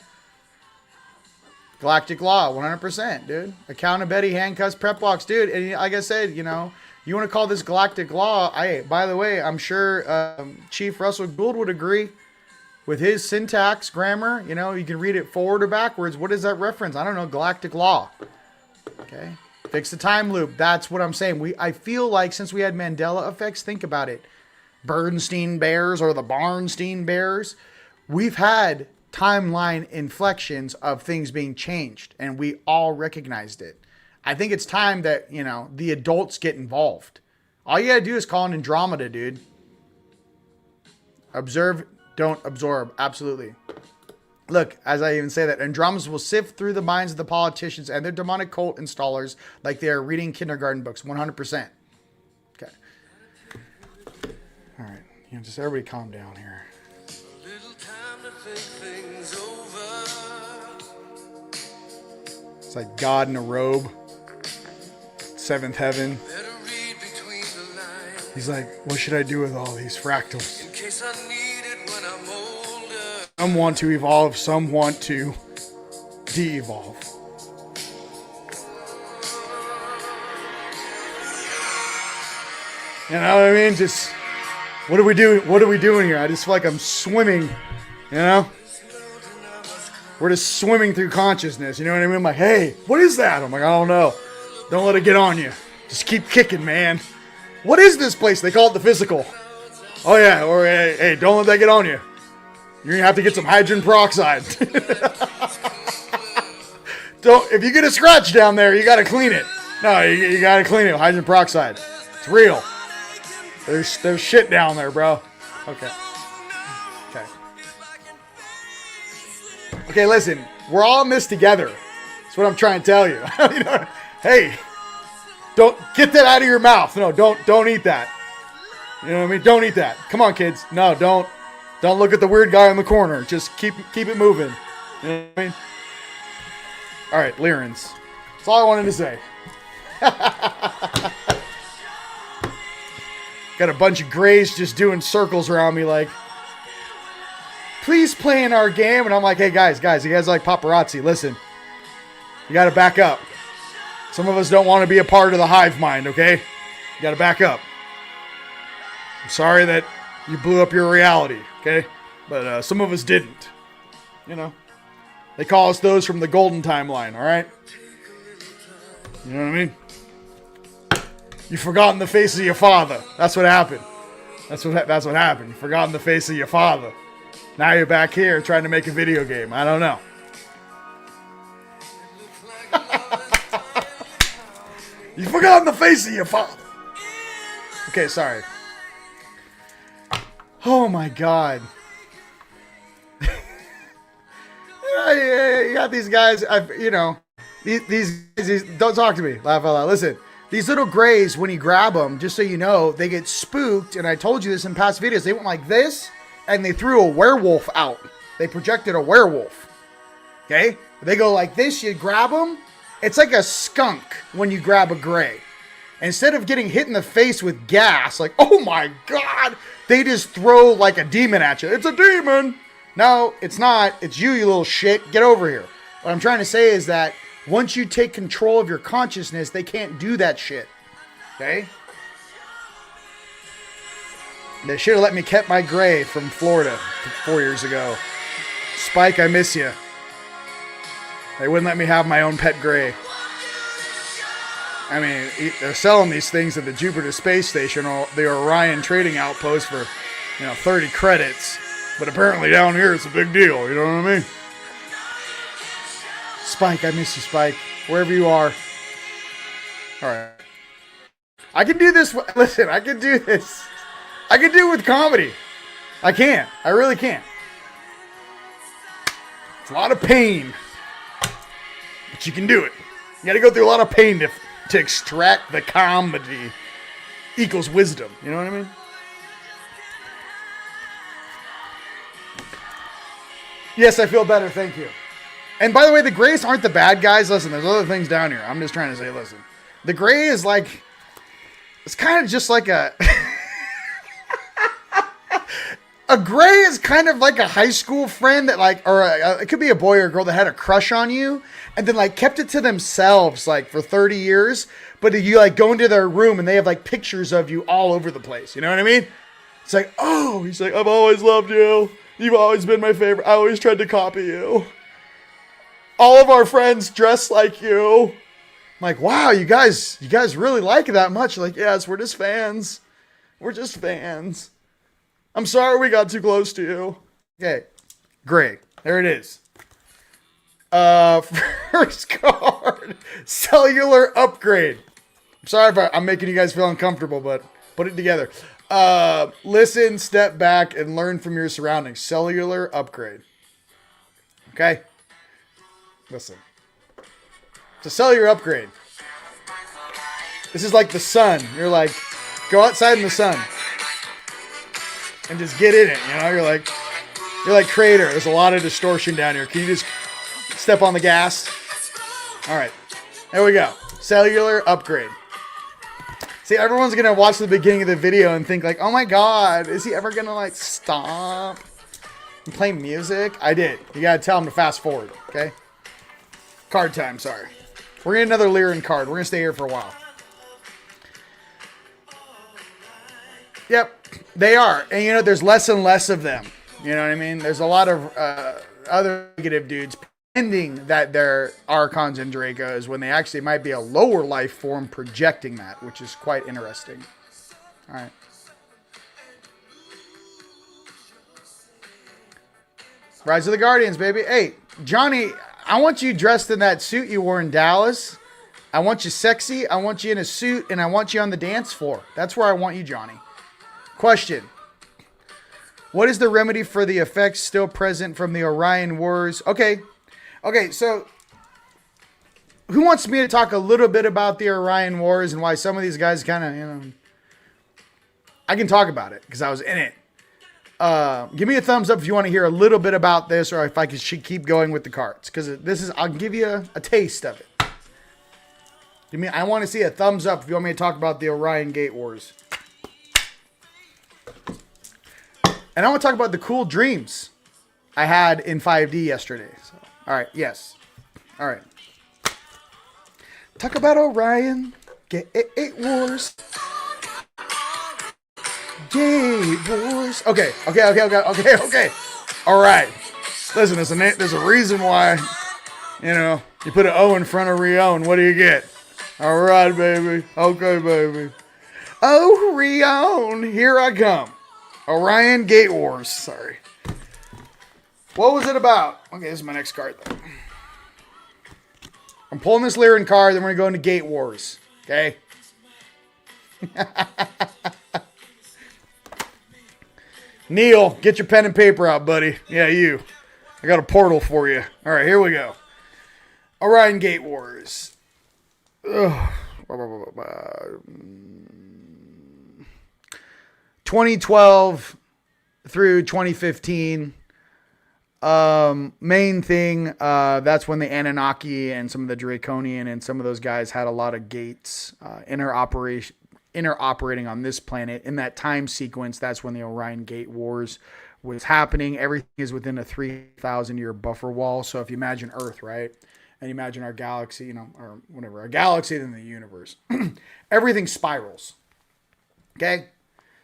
Galactic law, 100%, dude. Accountability, handcuffs, prep walks, dude. And like I said, you know, you want to call this galactic law? By the way, I'm sure Chief Russell Gould would agree with his syntax, grammar. You know, you can read it forward or backwards. What is that reference? I don't know. Galactic law. Okay. Fix the time loop. That's what I'm saying. I feel like since we had Mandela effects, think about it. Bernstein Bears or the Barnstein Bears. We've had timeline inflections of things being changed, and we all recognized it. I think it's time that, you know, the adults get involved. All you gotta do is call an Andromeda, dude. Observe, don't absorb. Absolutely. Look, as I even say that, Andromedas will sift through the minds of the politicians and their demonic cult installers like they are reading kindergarten books. 100%. Okay. All right. You know, just everybody calm down here. A little time to think things over. It's like God in a robe. Seventh heaven. He's like, what should I do with all these fractals? In case I need it when I'm older. Some want to evolve, some want to de-evolve. You know what I mean? Just, what are we doing? What are we doing here? I just feel like I'm swimming, you know? We're just swimming through consciousness, you know what I mean? I'm like, hey, what is that? I'm like, I don't know. Don't let it get on you. Just keep kicking, man. What is this place? They call it the physical. Oh yeah, or hey, don't let that get on you. You're gonna have to get some hydrogen peroxide. If you get a scratch down there, you gotta clean it. No, you gotta clean it with hydrogen peroxide. It's real. There's shit down there, bro. Okay. Okay, listen. We're all in this together. That's what I'm trying to tell you. You know, hey, don't get that out of your mouth. No, don't eat that. You know what I mean? Don't eat that. Come on, kids. No, don't look at the weird guy in the corner. Just keep it moving. You know what I mean? All right, Lyrans. That's all I wanted to say. Got a bunch of grays just doing circles around me like, please play in our game. And I'm like, hey, guys, you guys like paparazzi. Listen, you got to back up. Some of us don't want to be a part of the hive mind, okay? You got to back up. I'm sorry that you blew up your reality, okay? But some of us didn't. You know? They call us those from the golden timeline, all right? You know what I mean? You've forgotten the face of your father. That's what happened. That's what happened. You've forgotten the face of your father. Now you're back here trying to make a video game. I don't know. You've forgotten the face of your father. Okay, sorry. Oh my God. You got these guys, these don't talk to me. Laugh out loud. Listen, these little grays, when you grab them, just so you know, they get spooked. And I told you this in past videos. They went like this, and they threw a werewolf out. They projected a werewolf. Okay? They go like this, you grab them. It's like a skunk when you grab a gray. Instead of getting hit in the face with gas, like, oh my God, they just throw like a demon at you. It's a demon. No, it's not. It's you little shit. Get over here. What I'm trying to say is that once you take control of your consciousness, they can't do that shit. Okay? They should have let me keep my gray from Florida 4 years ago. Spike, I miss you. They wouldn't let me have my own pet gray. I mean, they're selling these things at the Jupiter Space Station or the Orion Trading Outpost for, 30 credits. But apparently down here it's a big deal, you know what I mean? Spike, I miss you, Spike. Wherever you are. Alright. I can do this. Listen, I can do this. I can do it with comedy. I can. I really can. It's a lot of pain. But you can do it. You gotta go through a lot of pain to extract the comedy equals wisdom. You know what I mean? Yes, I feel better. Thank you. And by the way, the grays aren't the bad guys. Listen, there's other things down here. I'm just trying to say, listen. The gray is like, it's kind of just like a gray is kind of like a high school friend that it could be a boy or a girl that had a crush on you and then kept it to themselves for 30 years. But you go into their room and they have pictures of you all over the place. You know what I mean? It's like, oh, he's like, I've always loved you. You've always been my favorite. I always tried to copy you. All of our friends dress like you. I'm like, wow, you guys really like it that much? Like, yes, we're just fans. We're just fans. I'm sorry we got too close to you. Okay, great. There it is. First card, cellular upgrade. I'm sorry if I'm making you guys feel uncomfortable, but put it together. Listen, step back, and learn from your surroundings. Cellular upgrade. Okay? Listen. It's a cellular upgrade. This is like the sun. You're like, go outside in the sun. And just get in it, You're like Crater. There's a lot of distortion down here. Can you just step on the gas? All right. There we go. Cellular upgrade. See, everyone's going to watch the beginning of the video and think oh my God, is he ever going to stop and play music? I did. You got to tell him to fast forward, okay? Card time, sorry. We're going to get another Lyran card. We're going to stay here for a while. Yep, they are. And, you know, there's less and less of them. You know what I mean? There's a lot of other negative dudes pretending that they're Archons and Dracos when they actually might be a lower life form projecting that, which is quite interesting. All right. Rise of the Guardians, baby. Hey, Johnny, I want you dressed in that suit you wore in Dallas. I want you sexy. I want you in a suit, and I want you on the dance floor. That's where I want you, Johnny. Question. What is the remedy for the effects still present from the Orion Wars? Okay, so who wants me to talk a little bit about the Orion Wars and why some of these guys kind of, you know, I can talk about it because I was in it. Give me a thumbs up if you want to hear a little bit about this or if I should keep going with the cards because this is, I'll give you a taste of it. I want to see a thumbs up if you want me to talk about the Orion Gate Wars. And I want to talk about the cool dreams I had in 5D yesterday. So, all right, yes. All right. Talk about Orion Gate Wars. Gate Wars. Okay. All right. Listen, there's a reason why, you know, you put an O in front of Rion. What do you get? All right, baby. Okay, baby. Oh, Rion, here I come. Orion Gate Wars. Sorry. What was it about? Okay, this is my next card, though. I'm pulling this Lyran card, then we're going to go into Gate Wars. Okay? Neil, get your pen and paper out, buddy. Yeah, you. I got a portal for you. All right, here we go. Orion Gate Wars. Ugh. 2012 through 2015. Main thing, that's when the Anunnaki and some of the Draconian and some of those guys had a lot of gates interoperating on this planet. In that time sequence, that's when the Orion Gate Wars was happening. Everything is within a 3,000 year buffer wall. So if you imagine Earth, right? And you imagine our galaxy, you know, or whatever, a galaxy in the universe. Everything spirals. Okay?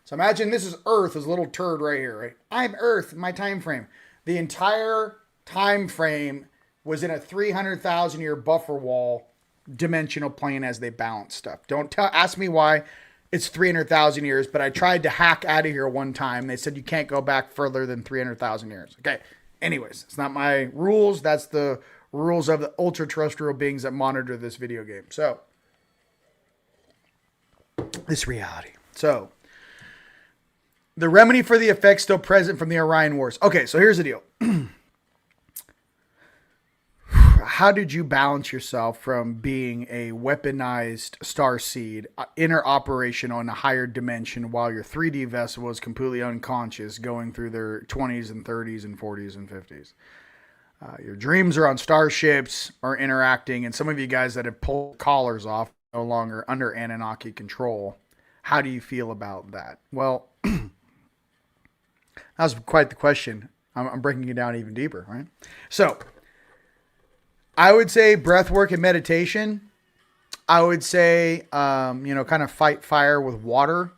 So imagine this is Earth, this little turd right here, right? I'm Earth, my time frame. The entire time frame was in a 300,000 year buffer wall dimensional plane as they balance stuff. Don't ask me why it's 300,000 years, but I tried to hack out of here one time. They said you can't go back further than 300,000 years. Okay. Anyways, it's not my rules. That's the rules of the ultra terrestrial beings that monitor this video game. So this reality. So the remedy for the effects still present from the Orion Wars. Okay, so here's the deal. How did you balance yourself from being a weaponized starseed, interoperational in a higher dimension while your 3D vessel was completely unconscious going through their 20s and 30s and 40s and 50s? Your dreams are on starships or interacting, and some of you guys that have pulled collars off no longer under Anunnaki control. How do you feel about that? Well, that was quite the question. I'm breaking it down even deeper, right? So I would say breath work and meditation. I would say, kind of fight fire with water.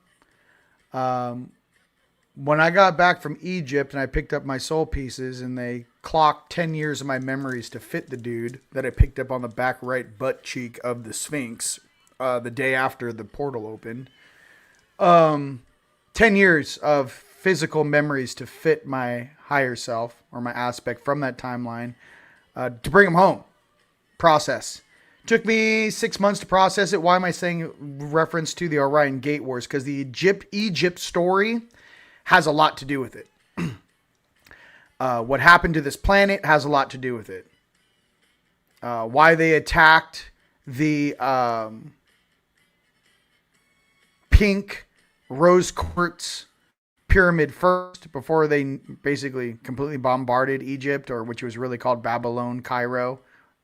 When I got back from Egypt and I picked up my soul pieces and they clocked 10 years of my memories to fit the dude that I picked up on the back right butt cheek of the Sphinx the day after the portal opened. 10 years of physical memories to fit my higher self or my aspect from that timeline to bring them home. Process. Took me 6 months to process it. Why am I saying reference to the Orion Gate Wars? Because the Egypt story has a lot to do with it. What happened to this planet has a lot to do with it. Why they attacked the pink rose quartz pyramid first before they basically completely bombarded Egypt, or which was really called Babylon, Cairo.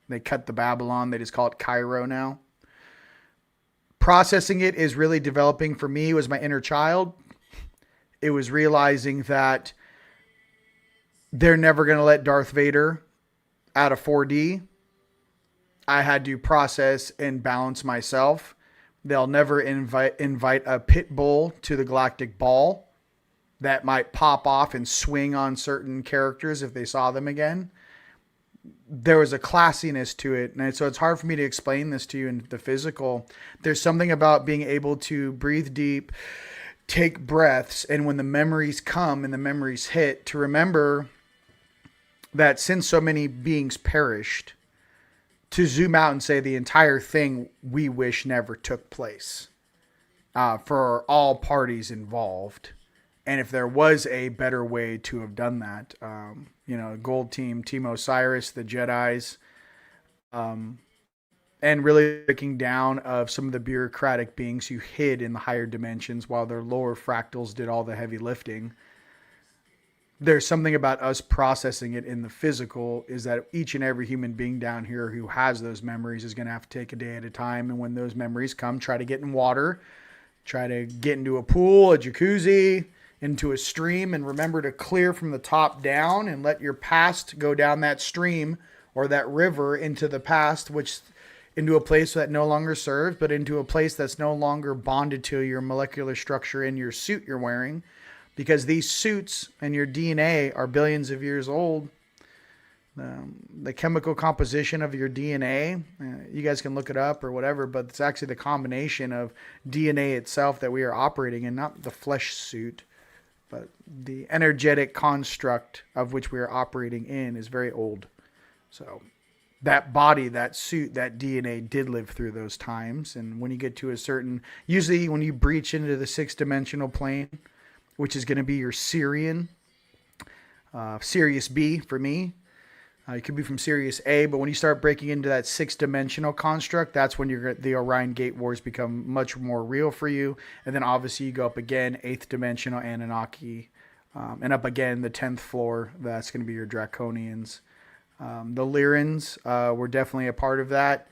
They cut the Babylon. They just call it Cairo now. Processing it is really developing for me was my inner child. It was realizing that they're never going to let Darth Vader out of 4D. I had to process and balance myself, They'll never invite a pit bull to the galactic ball that might pop off and swing on certain characters if they saw them again. There was a classiness to it. And so it's hard for me to explain this to you in the physical. There's something about being able to breathe deep, take breaths, and when the memories come and the memories hit, to remember that since so many beings perished, to zoom out and say the entire thing we wish never took place for all parties involved. And if there was a better way to have done that, Gold Team, Team Osiris, the Jedis, and really looking down of some of the bureaucratic beings who hid in the higher dimensions while their lower fractals did all the heavy lifting. There's something about us processing it in the physical, is that each and every human being down here who has those memories is going to have to take a day at a time. And when those memories come, try to get in water, try to get into a pool, a jacuzzi, into a stream, and remember to clear from the top down and let your past go down that stream or that river into the past, which into a place that no longer serves, but into a place that's no longer bonded to your molecular structure in your suit you're wearing. Because these suits and your DNA are billions of years old. The chemical composition of your DNA, you guys can look it up or whatever, but it's actually the combination of DNA itself that we are operating in, not the flesh suit, but the energetic construct of which we are operating in is very old. So that body, that suit, that DNA did live through those times. And when you get to a certain, usually when you breach into the 6-dimensional plane, which is going to be your Sirius B for me. It could be from Sirius A, but when you start breaking into that 6-dimensional construct, that's when the Orion Gate Wars become much more real for you. And then obviously you go up again, 8th dimensional Anunnaki, and up again the 10th floor. That's going to be your Draconians. The Lyrans were definitely a part of that.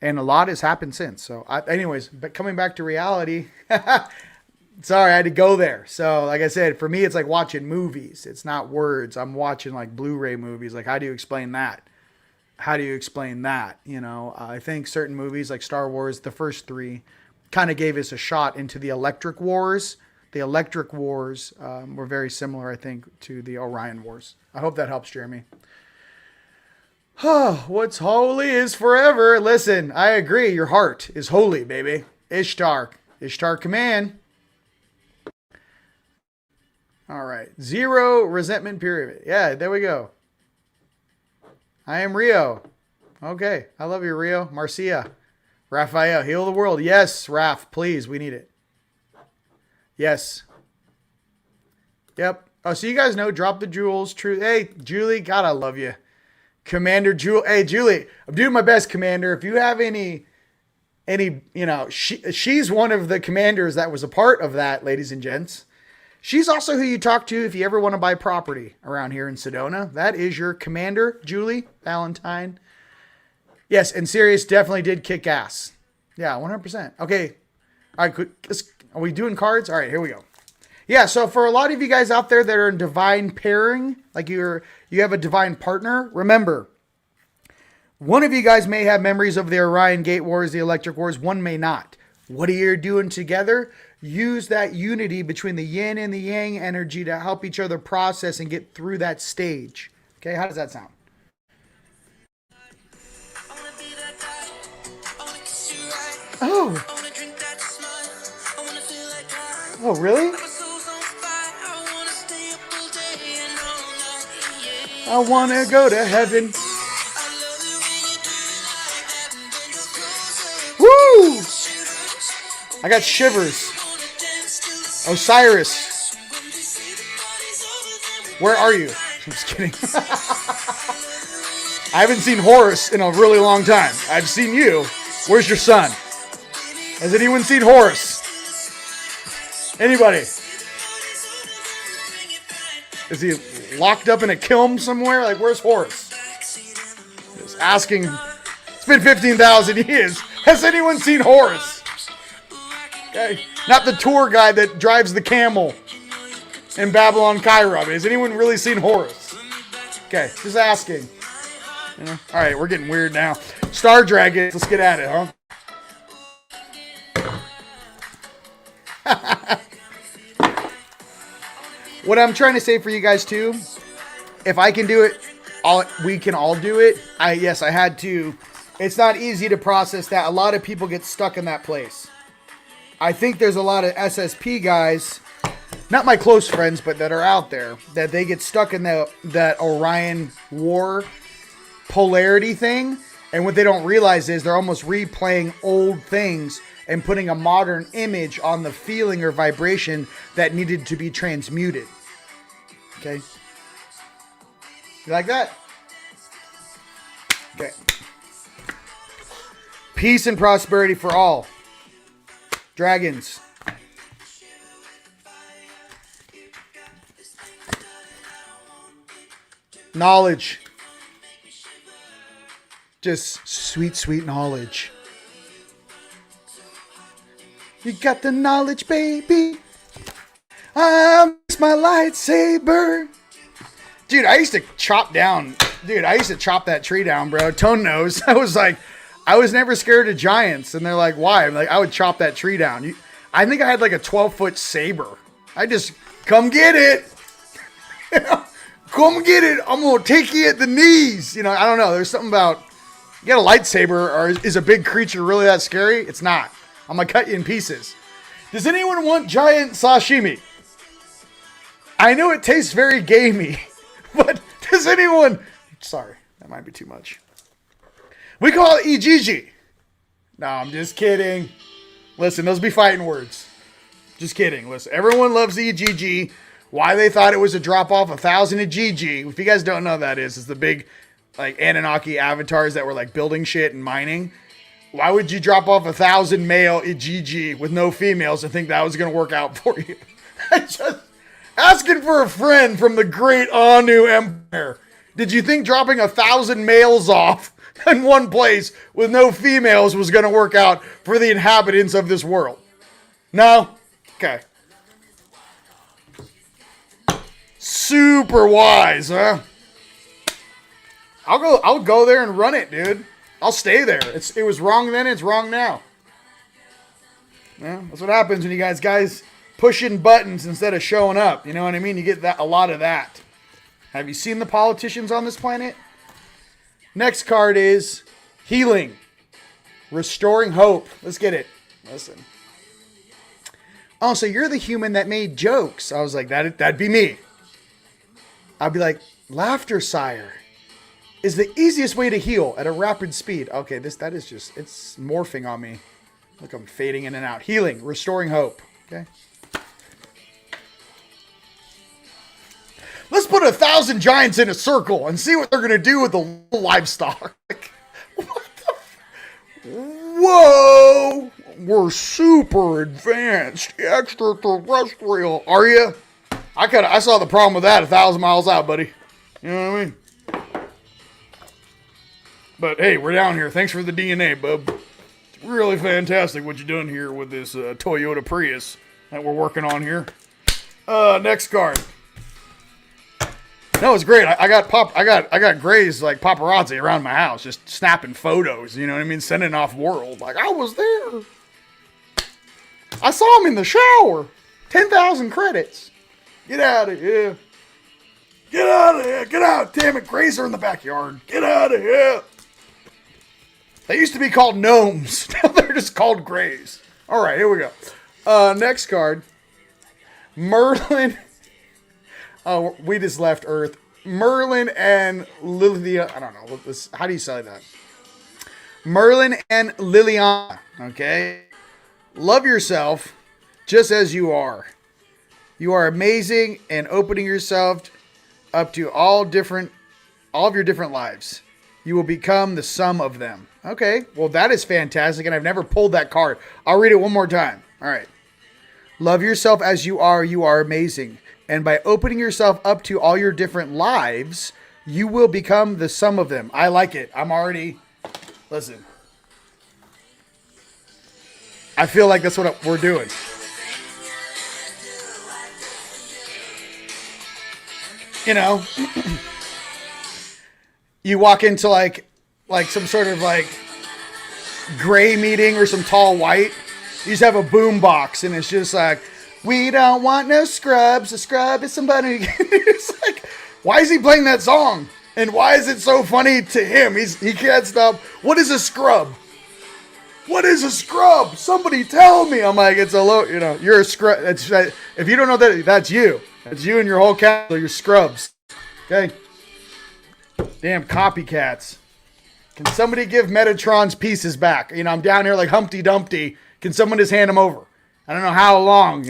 And a lot has happened since. So anyways, but coming back to reality, sorry, I had to go there. So like I said, for me, it's like watching movies. It's not words. I'm watching like Blu-ray movies. Like, how do you explain that? How do you explain that? I think certain movies like Star Wars, the first 3 kind of gave us a shot into the Electric Wars. The Electric Wars were very similar, I think, to the Orion Wars. I hope that helps, Jeremy. Oh, what's holy is forever. Listen, I agree. Your heart is holy, baby. Ishtar command. All right. 0 resentment period. Yeah, there we go. I am Rio. Okay. I love you, Rio. Marcia. Raphael, heal the world. Yes, Raph, please. We need it. Yes. Yep. Oh, so you guys know, drop the jewels. True. Hey, Julie. God, I love you. Commander Julie. Hey, Julie, I'm doing my best, Commander. If you have any, she's one of the commanders that was a part of that, ladies and gents. She's also who you talk to if you ever want to buy property around here in Sedona. That is your Commander, Julie Valentine. Yes, and Sirius definitely did kick ass. Yeah, 100%. Okay. All right, are we doing cards? All right, here we go. Yeah, so for a lot of you guys out there that are in divine pairing, like you have a divine partner, remember, one of you guys may have memories of the Orion Gate Wars, the Electric Wars, one may not. What are you doing together? Use that unity between the yin and the yang energy to help each other process and get through that stage. Okay, how does that sound? Oh. Oh, really? I want to go to heaven. Woo! I got shivers. Osiris. Where are you? I'm just kidding. I haven't seen Horus in a really long time. I've seen you. Where's your son? Has anyone seen Horus? Anybody? Is he locked up in a kiln somewhere? Like, where's Horus? Just asking. It's been 15,000 years. Has anyone seen Horus? Okay. Not the tour guide that drives the camel in Babylon, Cairo. Has anyone really seen Horus? Okay, just asking. All right, we're getting weird now. Star Dragons. Let's get at it, huh? What I'm trying to say for you guys too, if I can do it, we can all do it. Yes, I had to. It's not easy to process that. A lot of people get stuck in that place. I think there's a lot of SSP guys, not my close friends, but that are out there, that they get stuck in that Orion War polarity thing. And what they don't realize is they're almost replaying old things and putting a modern image on the feeling or vibration that needed to be transmuted. Okay. You like that? Okay. Peace and prosperity for all. Dragons. Knowledge. Just sweet, sweet knowledge. You got the knowledge, baby. I miss my lightsaber. Dude, I used to chop that tree down, bro. Tone knows. I was never scared of giants. And they're like, why? I'm like, I would chop that tree down. I think I had like a 12-foot saber. I just, come get it. Come get it. I'm going to take you at the knees. I don't know. There's something about, you got a lightsaber, or is a big creature really that scary? It's not. I'm going to cut you in pieces. Does anyone want giant sashimi? I know it tastes very gamey, but does anyone... Sorry, that might be too much. We call it EGG. No, I'm just kidding. Listen, those be fighting words. Just kidding. Listen, everyone loves EGG. Why they thought it was a drop-off 1,000 of GG. If you guys don't know what that is, it's the big like Anunnaki avatars that were like building shit and mining. Why would you drop off 1,000 male GG with no females and think that was going to work out for you? Just asking for a friend from the great Anu Empire. Did you think dropping 1,000 males off in one place with no females was going to work out for the inhabitants of this world? No? Okay. Super wise, huh? I'll go there and run it, dude. I'll stay there. It was wrong then, it's wrong now. Yeah, that's what happens when you guys pushing buttons instead of showing up. You know what I mean? You get a lot of that. Have you seen the politicians on this planet? Next card is healing. Restoring hope. Let's get it. Listen. Oh, so you're the human that made jokes. I was like, that'd be me. I'd be like, laughter, sire, is the easiest way to heal at a rapid speed. Okay, it's morphing on me. Look, I'm fading in and out. Healing, restoring hope. Okay. Let's put 1,000 giants in a circle and see what they're going to do with the livestock. What the? Whoa! We're super advanced, extraterrestrial. Are you? I saw the problem with that 1,000 miles out, buddy. You know what I mean? But hey, we're down here. Thanks for the DNA, bub. It's really fantastic what you're doing here with this Toyota Prius that we're working on here. Next card. No, it's great. I got Gray's like paparazzi around my house, just snapping photos. You know what I mean? Sending off world. Like, I was there. I saw him in the shower. 10,000 credits. Get out of here. Get out of here. Get out. Damn it. Grays are in the backyard. Get out of here. They used to be called gnomes. Now they're just called grays. All right, here we go. Next card. Merlin. Oh, we just left Earth. Merlin and Lilia. I don't know. How do you say that? Merlin and Liliana. Okay. Love yourself just as you are. You are amazing and opening yourself up to all of your different lives. You will become the sum of them. Okay, well, that is fantastic, and I've never pulled that card. I'll read it one more time. All right. Love yourself as you are amazing. And by opening yourself up to all your different lives, you will become the sum of them. I like it. Listen. I feel like that's what we're doing. You know, you walk into like some sort of like gray meeting or some tall white, you just have a boom box and it's just like, we don't want no scrubs. A scrub is somebody. It's like, why is he playing that song? And why is it so funny to him? He can't stop. What is a scrub? What is a scrub? Somebody tell me. I'm like, it's a low, you're a scrub. If you don't know that, that's you. That's you and your whole castle. You're scrubs. Okay? Damn copycats. Can somebody give Metatron's pieces back? I'm down here like Humpty Dumpty. Can someone just hand them over? I don't know how long,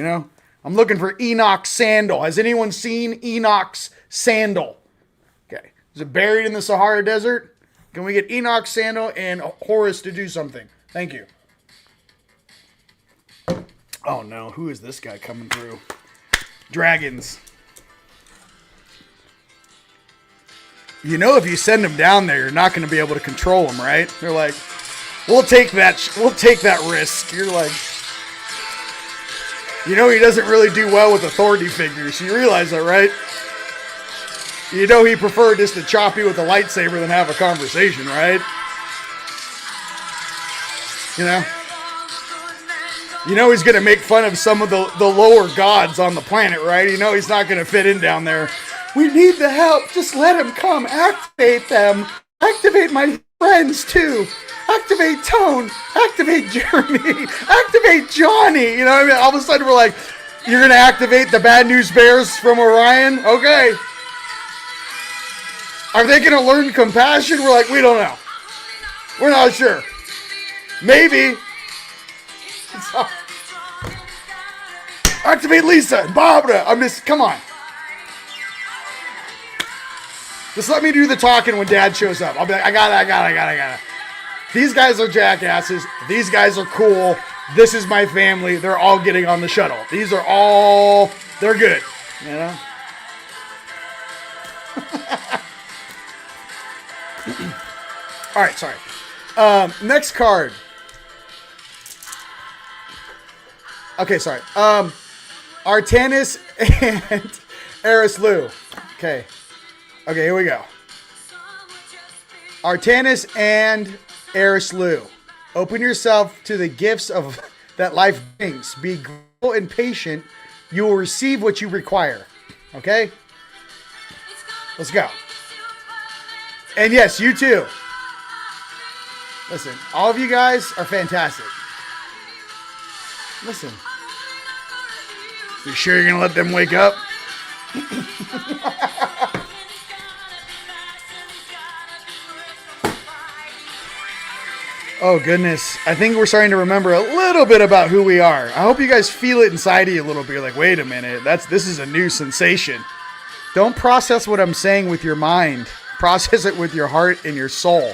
I'm looking for Enoch's sandal. Has anyone seen Enoch's sandal? Okay. Is it buried in the Sahara Desert? Can we get Enoch's sandal and Horus to do something? Thank you. Oh no, who is this guy coming through? Dragons. If you send them down there, you're not going to be able to control them, right? They're like, we'll take that risk. You're like, he doesn't really do well with authority figures. You realize that, right? He preferred just to chop you with a lightsaber than have a conversation, right? He's going to make fun of some of the lower gods on the planet, right? He's not going to fit in down there. We need the help. Just let him come. Activate them. Activate my friends, too. Activate Tone. Activate Jeremy. Activate Johnny. All of a sudden, we're like, you're going to activate the Bad News Bears from Orion? Okay. Are they going to learn compassion? We're like, we don't know. We're not sure. Maybe. Activate Lisa and Barbara. Come on. Just let me do the talking when Dad shows up. I'll be like, I got it. These guys are jackasses. These guys are cool. This is my family. They're all getting on the shuttle. They're good. All right, sorry. Next card. Okay, sorry. Artanis and Eris Lou. Okay, here we go. Artanis and Eris Lou. Open yourself to the gifts of that life brings. Be grateful and patient. You will receive what you require. Okay? Let's go. And yes, you too. Listen, all of you guys are fantastic. Listen. You sure you're going to let them wake up? Oh, goodness. I think we're starting to remember a little bit about who we are. I hope you guys feel it inside of you a little bit. You're like, wait a minute. This is a new sensation. Don't process what I'm saying with your mind. Process it with your heart and your soul.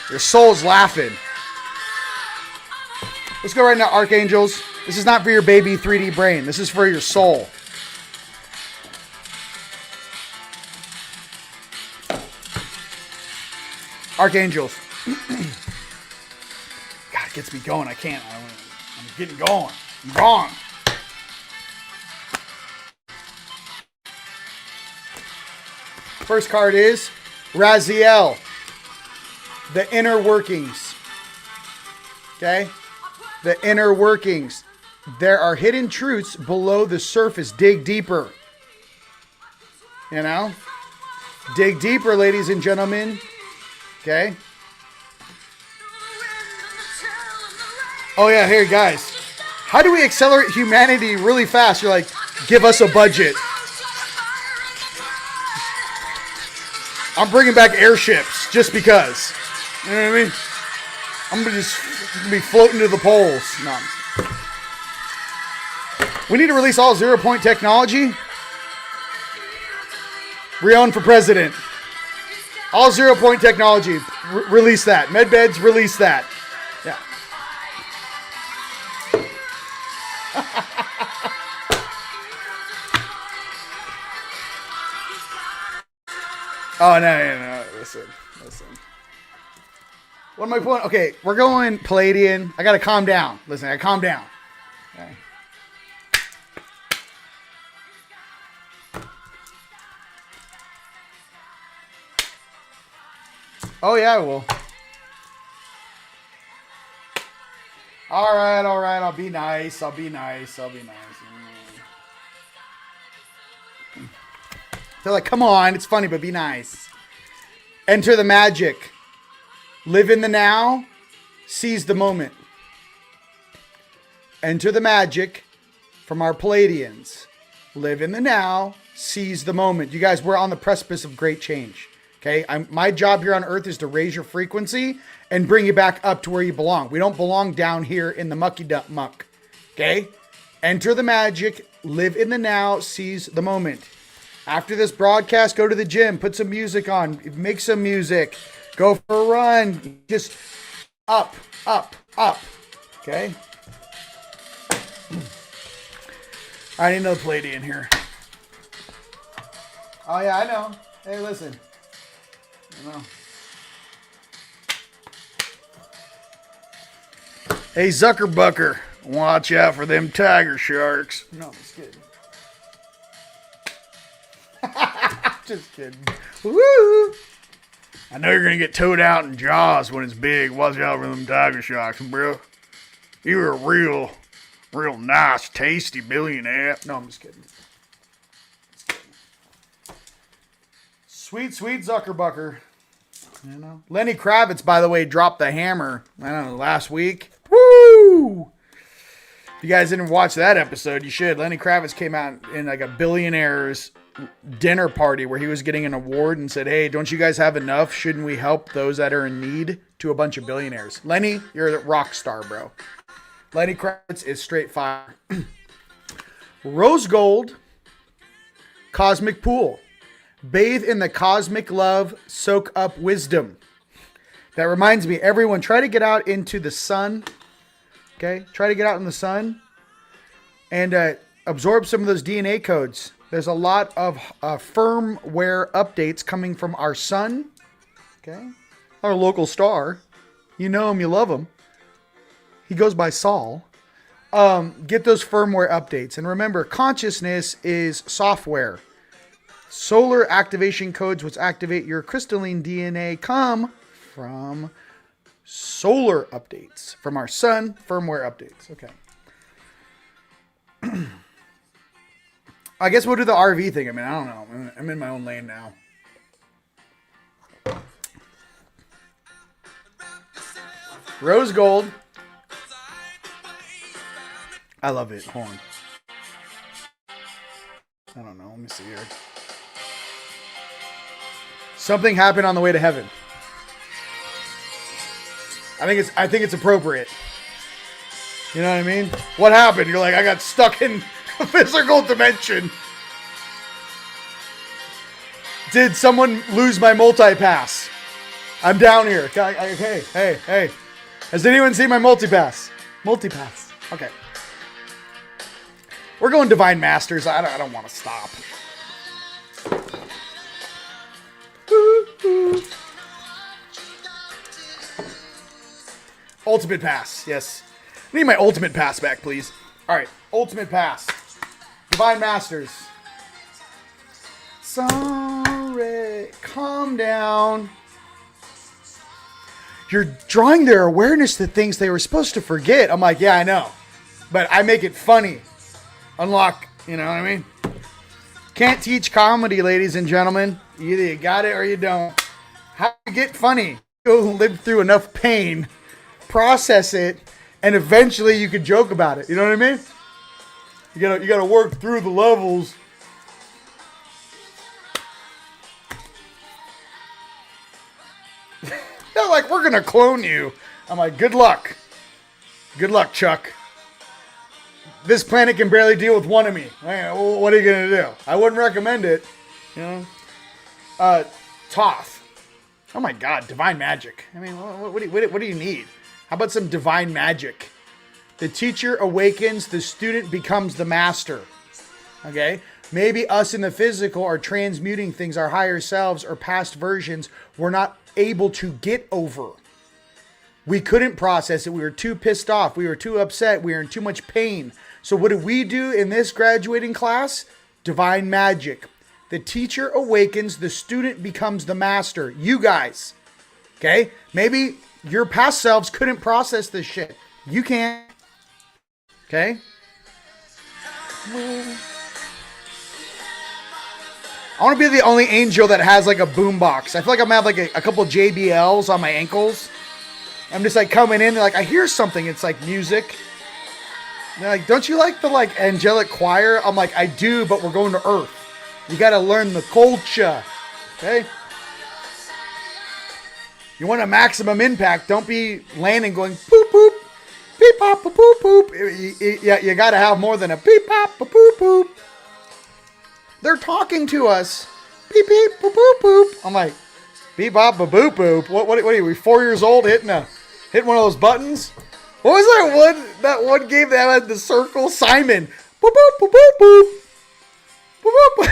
Your soul's laughing. Let's go right now, Archangels. This is not for your baby 3D brain. This is for your soul. Archangels. God, it gets me going. I can't. I'm getting going. I'm gone. First card is Raziel. The inner workings. Okay? The inner workings. There are hidden truths below the surface. Dig deeper. Dig deeper, ladies and gentlemen. Okay? Oh, yeah, here, guys. How do we accelerate humanity really fast? You're like, give us a budget. I'm bringing back airships just because. You know what I mean? I'm going to be floating to the poles. No. We need to release all 0-point technology. Rion for president. All 0-point technology. Release that. Medbeds, release that. Yeah. Oh, no. Listen. What am I pulling? Okay, we're going Palladian. I got to calm down. Listen, I calm down. Okay. Oh, yeah, I will. All right, all right. I'll be nice. I'll be nice. I'll be nice. They're like, come on, it's funny, but be nice. Enter the magic. Live in the now. Seize the moment. Enter the magic from our Palladians. Live in the now. Seize the moment. You guys, we're on the precipice of great change. Okay, my job here on Earth is to raise your frequency and bring you back up to where you belong. We don't belong down here in the mucky muck. Okay, enter the magic. Live in the now. Seize the moment. After this broadcast, go to the gym, put some music on, make some music, go for a run, just up, up, up, okay? I need another Palladian here. Oh yeah, I know. Hey, listen. I know. Hey, Zuckerbucker, watch out for them tiger sharks. No, I'm just kidding. Just kidding. Woo! I know you're gonna get towed out in Jaws when it's big. Watch out for them tiger sharks, bro. You're a real nice, tasty billionaire. No, I'm just kidding. Sweet, sweet Zuckerbucker. You know, Lenny Kravitz, by the way, dropped the hammer. I don't know, last week. Woo! If you guys didn't watch that episode, you should. Lenny Kravitz came out in like a billionaire's dinner party where he was getting an award and said, hey, don't you guys have enough? Shouldn't we help those that are in need? To a bunch of billionaires. Lenny, you're a rock star, bro. Lenny Kravitz is straight fire. Rose gold, cosmic pool. Bathe in the cosmic love, soak up wisdom. That reminds me, everyone, try to get out into the sun. Okay? Try to get out in the sun and absorb some of those DNA codes. There's a lot of firmware updates coming from our sun. Okay? Our local star. You know him, you love him. He goes by Saul. Get those firmware updates. And remember, consciousness is software. Solar activation codes, which activate your crystalline DNA, come from solar updates. From our sun, firmware updates. Okay. I guess we'll do the RV thing. I mean, I don't know. I'm in my own lane now. Rose gold. I love it. Hold on. I don't know. Let me see here. Something happened on the way to heaven. I think it's appropriate. You know what I mean? What happened? You're like, I got stuck in a physical dimension. Did someone lose my multi-pass? I'm down here. Hey. Has anyone seen my multi-pass? Multi-pass. Okay. We're going Divine Masters. I don't want to stop. Ultimate pass. Yes. I need my ultimate pass back, please. All right. Ultimate pass. Divine Masters. Sorry. Calm down. You're drawing their awareness to things they were supposed to forget. I'm like, yeah, I know. But I make it funny. Unlock, you know what I mean? Can't teach comedy, ladies and gentlemen. Either you got it or you don't. How do you get funny? Go live through enough pain, process it, and eventually you can joke about it. You know what I mean? You gotta work through the levels. They're like, we're gonna clone you. I'm like, good luck. Good luck, Chuck. This planet can barely deal with one of me. What are you gonna do? I wouldn't recommend it. You know? Toth. Oh my God, divine magic. I mean, what do you need? How about some divine magic? The teacher awakens, the student becomes the master. Okay? Maybe us in the physical are transmuting things, our higher selves or past versions we're not able to get over. We couldn't process it. We were too pissed off. We were too upset. We were in too much pain. So what do we do in this graduating class? Divine magic. The teacher awakens, the student becomes the master. You guys. Okay? Maybe your past selves couldn't process this shit. You can't. Okay? I want to be the only angel that has like a boombox. I feel like I'm gonna have like a couple JBLs on my ankles. I'm just like coming in, like I hear something. It's like music. And they're like, don't you like the like angelic choir? I'm like, I do, but we're going to Earth. You got to learn the culture. Okay? You want a maximum impact. Don't be landing going poop poop, beep pop poop poop. You got to have more than a beep pop poop poop. They're talking to us. Beep beep boop boop boop. I'm like, beep bop boop boop boop. What are we 4 years old hitting one of those buttons? What was that one game that had the circle? Simon. Boop boop boop boop boop. Boop boop.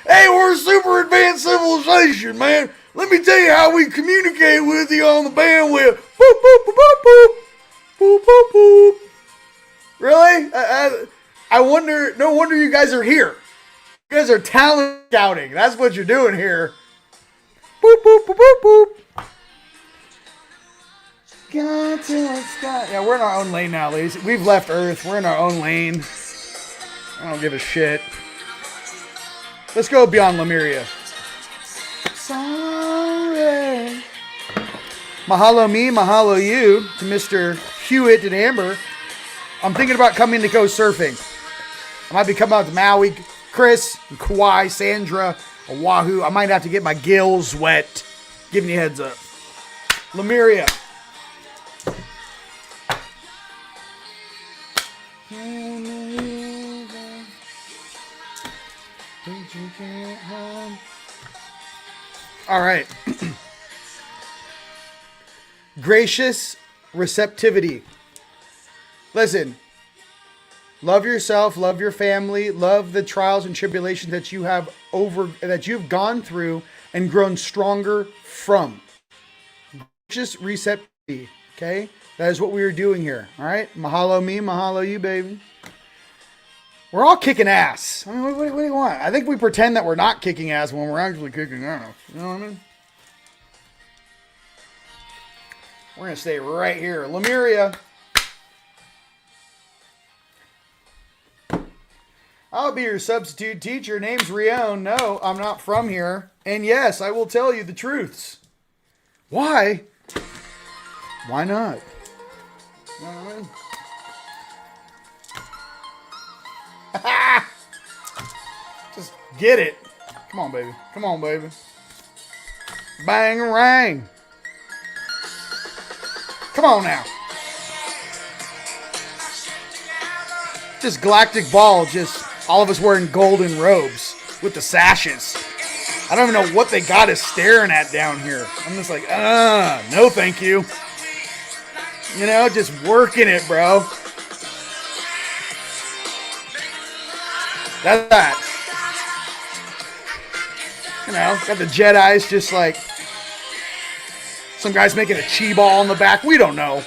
Hey, we're a super advanced civilization, man. Let me tell you how we communicate with you on the bandwidth. Boop boop boop boop boop. Boop boop boop. Really? I wonder. No wonder you guys are here. You guys are talent scouting. That's what you're doing here. Boop boop boop boop boop. Got to the sky. Yeah, we're in our own lane now, ladies. We've left Earth. We're in our own lane. I don't give a shit. Let's go beyond Lemuria. Sorry. Mahalo me, mahalo you to Mr. Hewitt and Amber. I'm thinking about coming to go surfing. I might be coming out to Maui. Chris, and Kauai, Sandra, Oahu. I might have to get my gills wet. Giving you a heads up. Lemuria. All right. Gracious receptivity. Listen. Love yourself, love your family, love the trials and tribulations that you've gone through and grown stronger from. Gracious receptivity. Okay? That is what we are doing here. All right? Mahalo me, mahalo you, baby. We're all kicking ass. I mean, what do you want? I think we pretend that we're not kicking ass when we're actually kicking ass. You know what I mean? We're going to stay right here. Lemuria. I'll be your substitute teacher. Name's Rion. No, I'm not from here. And yes, I will tell you the truths. Why? Why not? You know what I mean? Just get it. Come on, baby. Come on, baby. Bang rang. Come on now. Just galactic ball. Just all of us wearing golden robes with the sashes. I don't even know what they got us staring at down here. I'm just like, no thank you. You know, just working it, bro. That's that. You know, got the Jedis just like some guy's making a chi ball on the back. We don't know.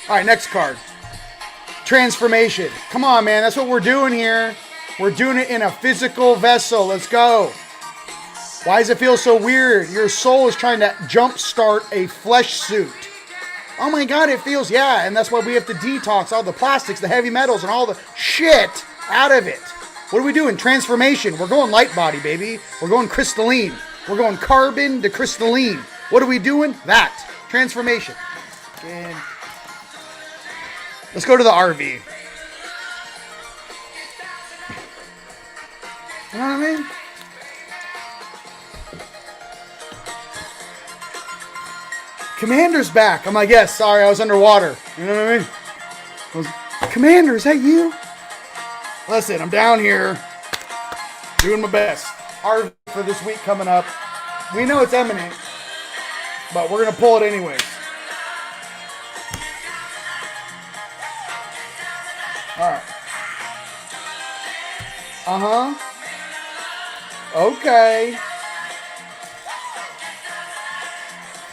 All right, next card. Transformation. Come on, man. That's what we're doing here. We're doing it in a physical vessel. Let's go. Why does it feel so weird? Your soul is trying to jumpstart a flesh suit. Oh my God, it feels, yeah. And that's why we have to detox all the plastics, the heavy metals, and all the shit out of it. What are we doing? Transformation. We're going light body, baby. We're going crystalline. We're going carbon to crystalline. What are we doing? That. Transformation. And let's go to the RV. You know what I mean? Commander's back. I'm like, yes, sorry, I was underwater. You know what I mean? Commander, is that you? Listen, I'm down here doing my best. RV for this week coming up. We know it's imminent, but we're going to pull it anyways. All right. Uh-huh. Okay.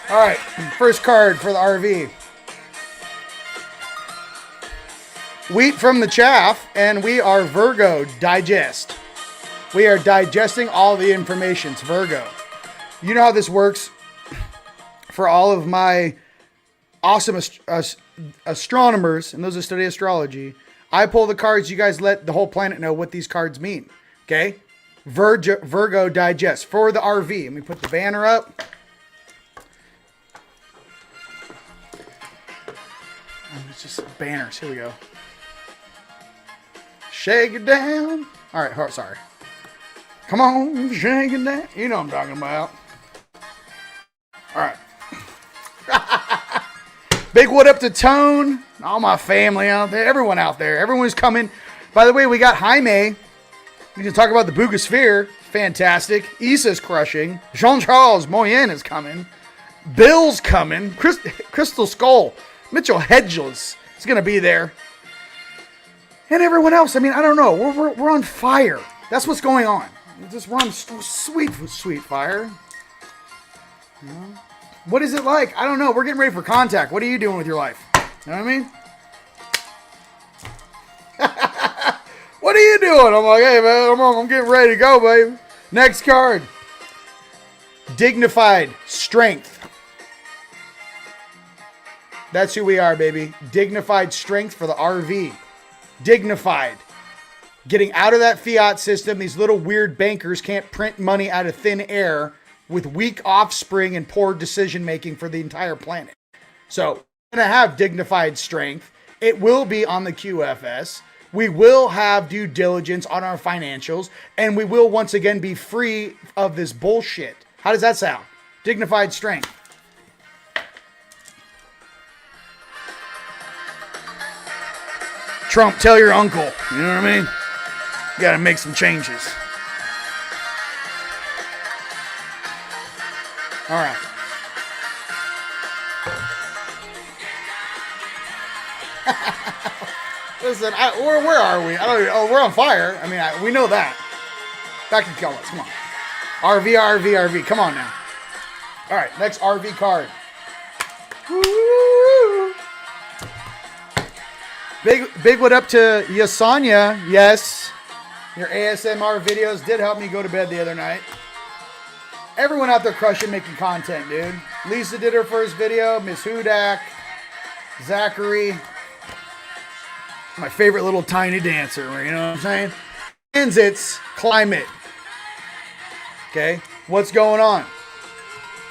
All right. First card for the RV. Wheat from the chaff, and we are Virgo. Digest. We are digesting all the information. It's Virgo. You know how this works. For all of my awesome astronomers and those that study astrology. I pull the cards. You guys let the whole planet know what these cards mean. Okay? Virgo Digest for the RV. Let me put the banner up. It's just banners. Here we go. Shake it down. All right. Sorry. Come on, shake it down. You know what I'm talking about. All right. Big what up to Tone. All my family out there. Everyone out there. Everyone's coming. By the way, we got Jaime. We can talk about the Boogosphere. Fantastic. Issa's crushing. Jean-Charles Moyen is coming. Bill's coming. Crystal Skull. Mitchell Hedges is going to be there. And everyone else. I mean, I don't know. We're on fire. That's what's going on. Just run sweet fire. You know? What is it like? I don't know. We're getting ready for contact. What are you doing with your life? You know what I mean? What are you doing? I'm like, hey, man, I'm getting ready to go, baby. Next card. Dignified Strength. That's who we are, baby. Dignified Strength for the RV. Dignified. Getting out of that fiat system. These little weird bankers can't print money out of thin air with weak offspring and poor decision making for the entire planet. So, we're going to have dignified strength. It will be on the QFS. We will have due diligence on our financials. And we will once again be free of this bullshit. How does that sound? Dignified strength. Trump, tell your uncle. You know what I mean? You got to make some changes. All right. Listen, where are we? I don't even, we're on fire. I mean, we know that. Back to colors. Come on. RV. Come on now. All right, next RV card. Woo! Big what up to Yasanya. Yes. Your ASMR videos did help me go to bed the other night. Everyone out there crushing making content, dude. Lisa did her first video. Miss Hudak. Zachary. My favorite little tiny dancer. You know what I'm saying? Transits. Climate. Okay. What's going on?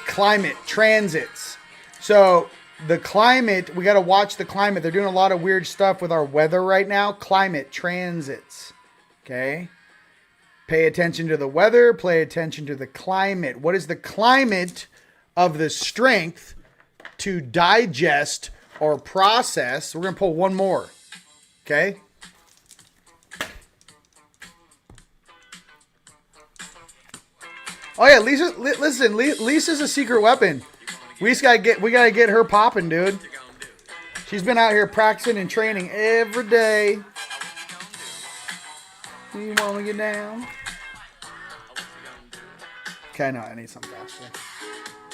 Climate. Transits. So, the climate, we got to watch the climate. They're doing a lot of weird stuff with our weather right now. Climate. Transits. Okay. Pay attention to the weather. Pay attention to the climate. What is the climate of the strength to digest or process? We're going to pull one more. Okay. Oh yeah, Lisa. Listen, Lisa's a secret weapon. We gotta get her popping, dude. She's been out here practicing and training every day. You want me to get down? Okay, no, I need something faster.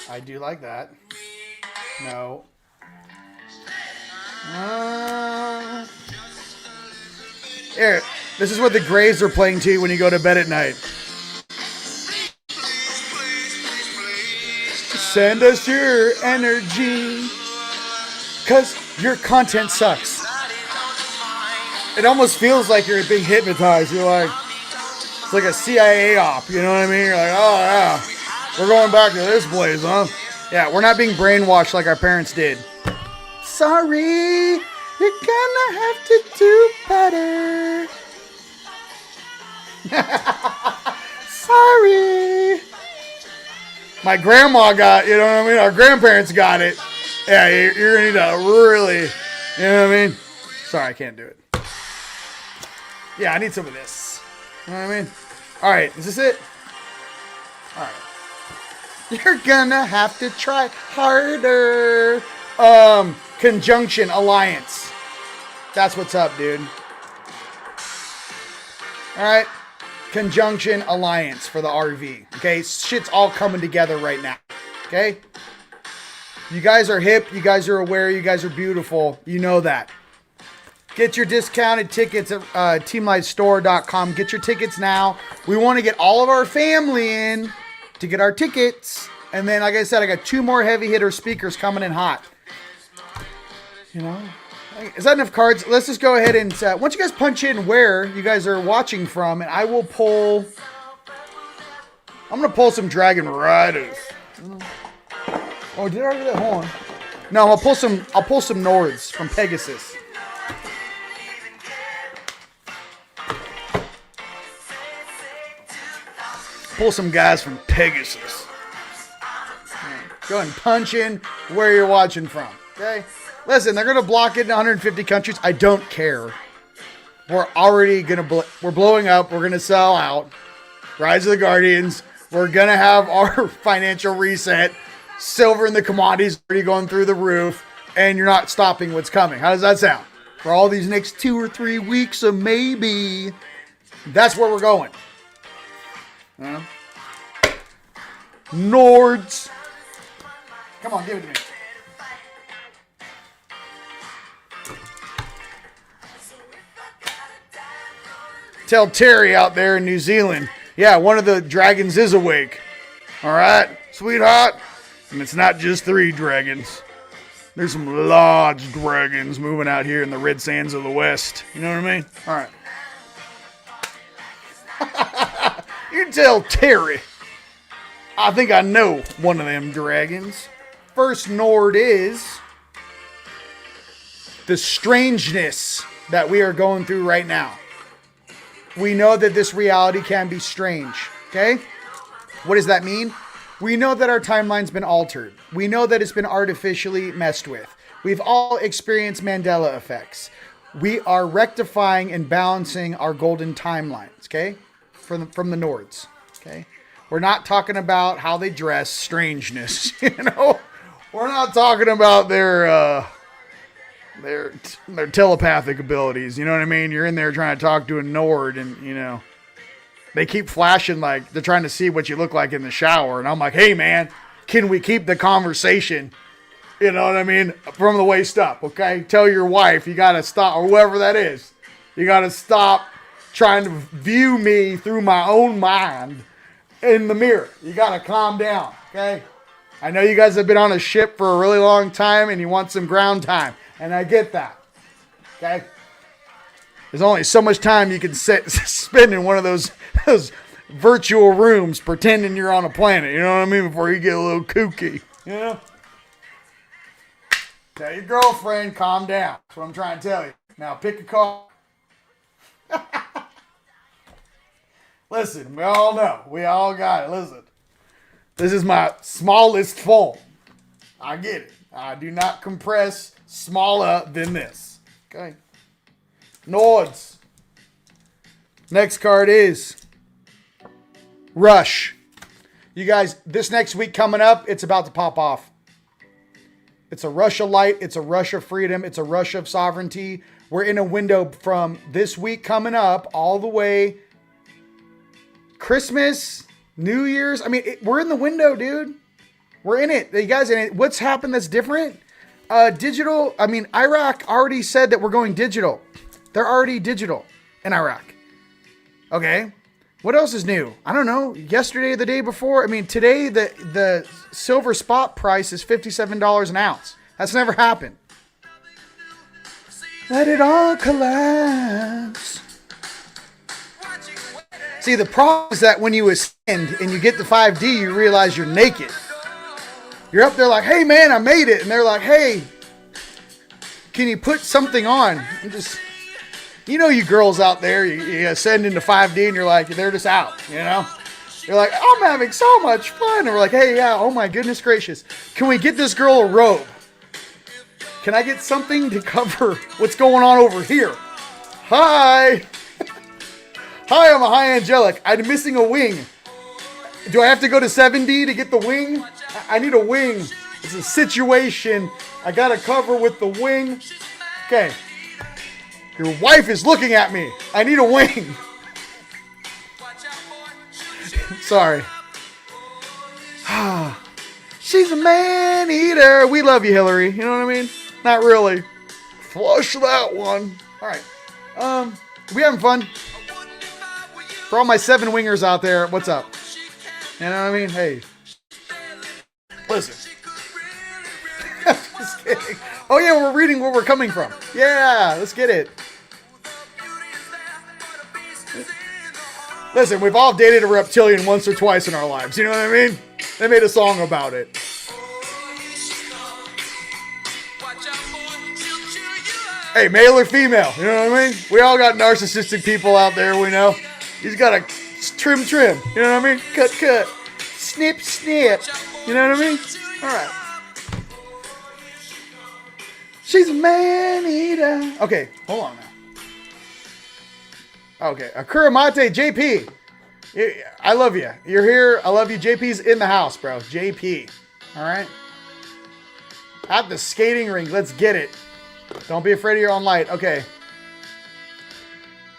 I do like that. No. Here, this is what the Graves are playing to you when you go to bed at night. Send us your energy, 'cause your content sucks. It almost feels like you're being hypnotized. You're like, it's like a CIA op, you know what I mean? You're like, oh yeah, we're going back to this place, huh? Yeah, we're not being brainwashed like our parents did. Sorry, you're gonna have to do better. Sorry. My grandma got, you know what I mean? Our grandparents got it. Yeah, you're gonna need to really, you know what I mean? Sorry, I can't do it. Yeah, I need some of this. You know what I mean? All right, is this it? All right. You're gonna have to try harder. Conjunction Alliance. That's what's up, dude. All right. Conjunction Alliance for the RV. Okay, shit's all coming together right now. Okay? You guys are hip. You guys are aware. You guys are beautiful. You know that. Get your discounted tickets at TeamLightStore.com. Get your tickets now. We want to get all of our family in to get our tickets. And then, like I said, I got 2 more heavy hitter speakers coming in hot. You know? Is that enough cards? Let's just go ahead and, once you guys punch in where you guys are watching from, and I will pull, I'm going to pull some Dragon Riders. Oh, did I already do that? Hold on. No, I'll pull some Nords from Pegasus. Pull some guys from Pegasus. Go ahead and punch in where you're watching from. Okay? Listen, they're going to block it in 150 countries. I don't care. We're already going to... we're blowing up. We're going to sell out. Rise of the Guardians. We're going to have our financial reset. Silver and the commodities already going through the roof. And you're not stopping what's coming. How does that sound? For all these next 2 or 3 weeks of maybe. That's where we're going. Nords. Come on, give it to me. Tell Terry out there in New Zealand, yeah, one of the dragons is awake. All right, sweetheart? And it's not just 3 dragons. There's some large dragons moving out here in the red sands of the west. You know what I mean? All right. You tell Terry. I think I know one of them dragons. First Nord is the strangeness that we are going through right now. We know that this reality can be strange, okay? What does that mean? We know that our timeline's been altered. We know that it's been artificially messed with. We've all experienced Mandela effects. We are rectifying and balancing our golden timelines, okay? From the Nords, okay? We're not talking about how they dress, strangeness, you know? We're not talking about their telepathic abilities, you know what I mean? You're in there trying to talk to a Nord and, you know, they keep flashing like they're trying to see what you look like in the shower. And I'm like, hey, man, can we keep the conversation, you know what I mean, from the waist up, okay? Tell your wife you got to stop, or whoever that is. You got to stop trying to view me through my own mind in the mirror. You got to calm down, okay? I know you guys have been on a ship for a really long time and you want some ground time. And I get that, okay? There's only so much time you can spend in one of those virtual rooms pretending you're on a planet, you know what I mean, before you get a little kooky, you know? Tell your girlfriend, calm down. That's what I'm trying to tell you. Now pick a card. Listen, we all know. We all got it. Listen. This is my smallest phone. I get it. I do not compress smaller than this. Okay. Nords. Next card is Rush. You guys, this next week coming up, it's about to pop off. It's a rush of light. It's a rush of freedom. It's a rush of sovereignty. We're in a window from this week coming up all the way Christmas, New Year's. I mean, we're in the window, dude. We're in it. You guys in it. What's happened that's different? Digital. I mean, Iraq already said that we're going digital. They're already digital in Iraq. Okay. What else is new? I don't know. Yesterday, the day before. I mean, today, the silver spot price is $57 an ounce. That's never happened. Let it all collapse. See, the problem is that when you ascend and you get the 5D, you realize you're naked. You're up there like, hey, man, I made it. And they're like, hey, can you put something on? I'm just, you know, you girls out there, you ascend into 5D and you're like, they're just out, you know? You're like, I'm having so much fun. And we're like, hey, yeah, oh my goodness gracious. Can we get this girl a robe? Can I get something to cover what's going on over here? Hi. Hi, I'm a high angelic. I'm missing a wing. Do I have to go to 7D to get the wing? I need a wing. It's a situation. I got to cover with the wing. Okay. Your wife is looking at me. I need a wing. Sorry. She's a man eater. We love you, Hillary. You know what I mean? Not really. Flush that one. All right. We having fun? For all my 7-wingers out there, what's up? You know what I mean? Hey. Listen. Just kidding. Oh yeah, we're reading where we're coming from. Yeah, let's get it. Listen, we've all dated a reptilian once or twice in our lives. You know what I mean? They made a song about it. Hey, male or female, you know what I mean? We all got narcissistic people out there, we know. He's got to trim, you know what I mean? Cut, snip. You know what I mean? All right. She's a man-eater. Okay, hold on now. Okay, Akura Mate, JP. I love you. You're here. I love you. JP's in the house, bro. JP. All right? At the skating rink. Let's get it. Don't be afraid of your own light. Okay.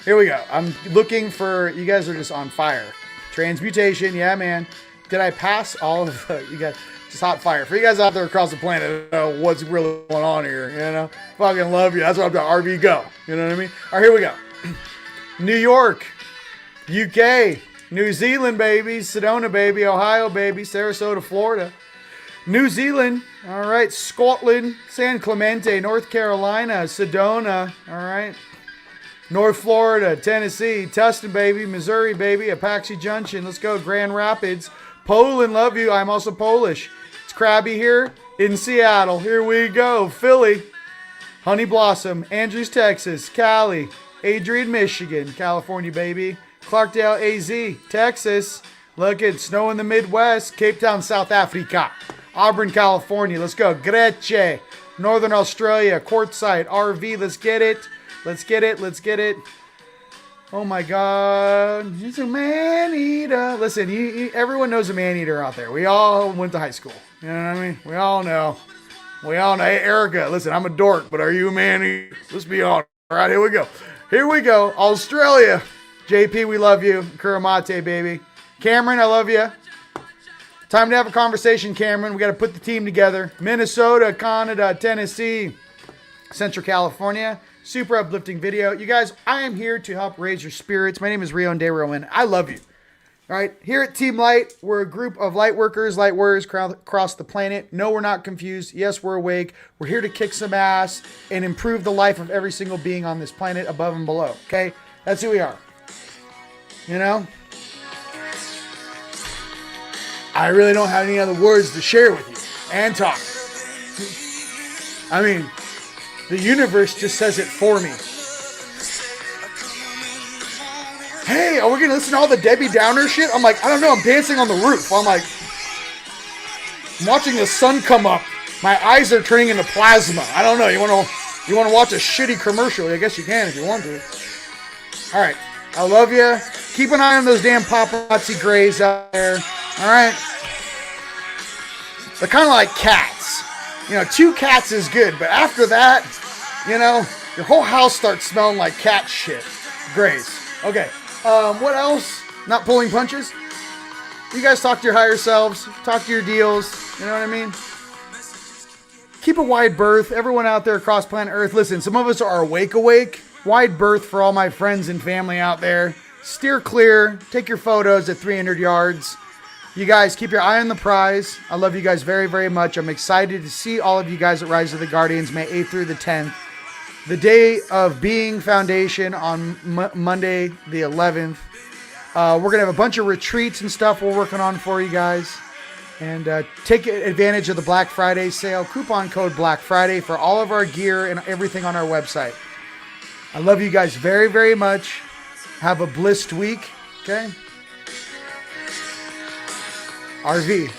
Here we go. I'm looking for... You guys are just on fire. Transmutation. Yeah, man. Did I pass all of you guys? Just hot fire. For you guys out there across the planet, what's really going on here, you know? Fucking love you. That's what I'm doing. RV go. You know what I mean? All right, here we go. New York, UK, New Zealand, baby, Sedona, baby, Ohio, baby, Sarasota, Florida, New Zealand, all right, Scotland, San Clemente, North Carolina, Sedona, all right, North Florida, Tennessee, Tustin, baby, Missouri, baby, Apache Junction, let's go, Grand Rapids, Poland, love you, I'm also Polish, it's Krabby here in Seattle, here we go, Philly, Honey Blossom, Andrews, Texas, Cali, Adrian, Michigan, California, baby. Clarkdale, AZ, Texas. Look at snow in the Midwest. Cape Town, South Africa. Auburn, California. Let's go. Grece, Northern Australia. Quartzsite, RV. Let's get it. Let's get it. Oh my God. He's a man-eater. Listen, everyone knows a man-eater out there. We all went to high school. You know what I mean? We all know. Hey, Erica, listen, I'm a dork, but are you a man-eater? Let's be honest. All right, here we go. Australia. JP, we love you. Kuramate, baby. Cameron, I love you. Time to have a conversation, Cameron. We got to put the team together. Minnesota, Canada, Tennessee, Central California. Super uplifting video. You guys, I am here to help raise your spirits. My name is Rion DeRouen. I love you. All right, here at TeamLight, we're a group of light workers, light warriors across the planet. No, we're not confused. Yes, we're awake. We're here to kick some ass and improve the life of every single being on this planet, above and below, okay? That's who we are. You know? I really don't have any other words to share with you and talk. I mean, the universe just says it for me. Hey, are we going to listen to all the Debbie Downer shit? I'm like, I don't know. I'm dancing on the roof. I'm like, I'm watching the sun come up. My eyes are turning into plasma. I don't know. You want to watch a shitty commercial? I guess you can if you want to. All right. I love you. Keep an eye on those damn paparazzi grays out there. All right. They're kind of like cats. You know, 2 cats is good. But after that, you know, your whole house starts smelling like cat shit. Grays. Okay. What else? Not pulling punches? You guys talk to your higher selves. Talk to your deals. You know what I mean? Keep a wide berth. Everyone out there across planet Earth. Listen, some of us are awake. Wide berth for all my friends and family out there. Steer clear. Take your photos at 300 yards. You guys, keep your eye on the prize. I love you guys very, very much. I'm excited to see all of you guys at Rise of the Guardians, May 8th through the 10th. The Day of Being Foundation on Monday, the 11th. We're going to have a bunch of retreats and stuff we're working on for you guys. And take advantage of the Black Friday sale. Coupon code Black Friday for all of our gear and everything on our website. I love you guys very, very much. Have a blissed week. Okay? RV.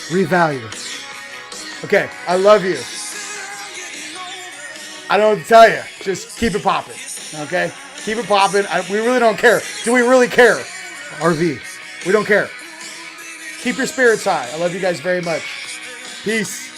Revalue. Okay, I love you. I don't know what to tell you. Just keep it popping. Okay? Keep it popping. We really don't care. Do we really care? RV. We don't care. Keep your spirits high. I love you guys very much. Peace.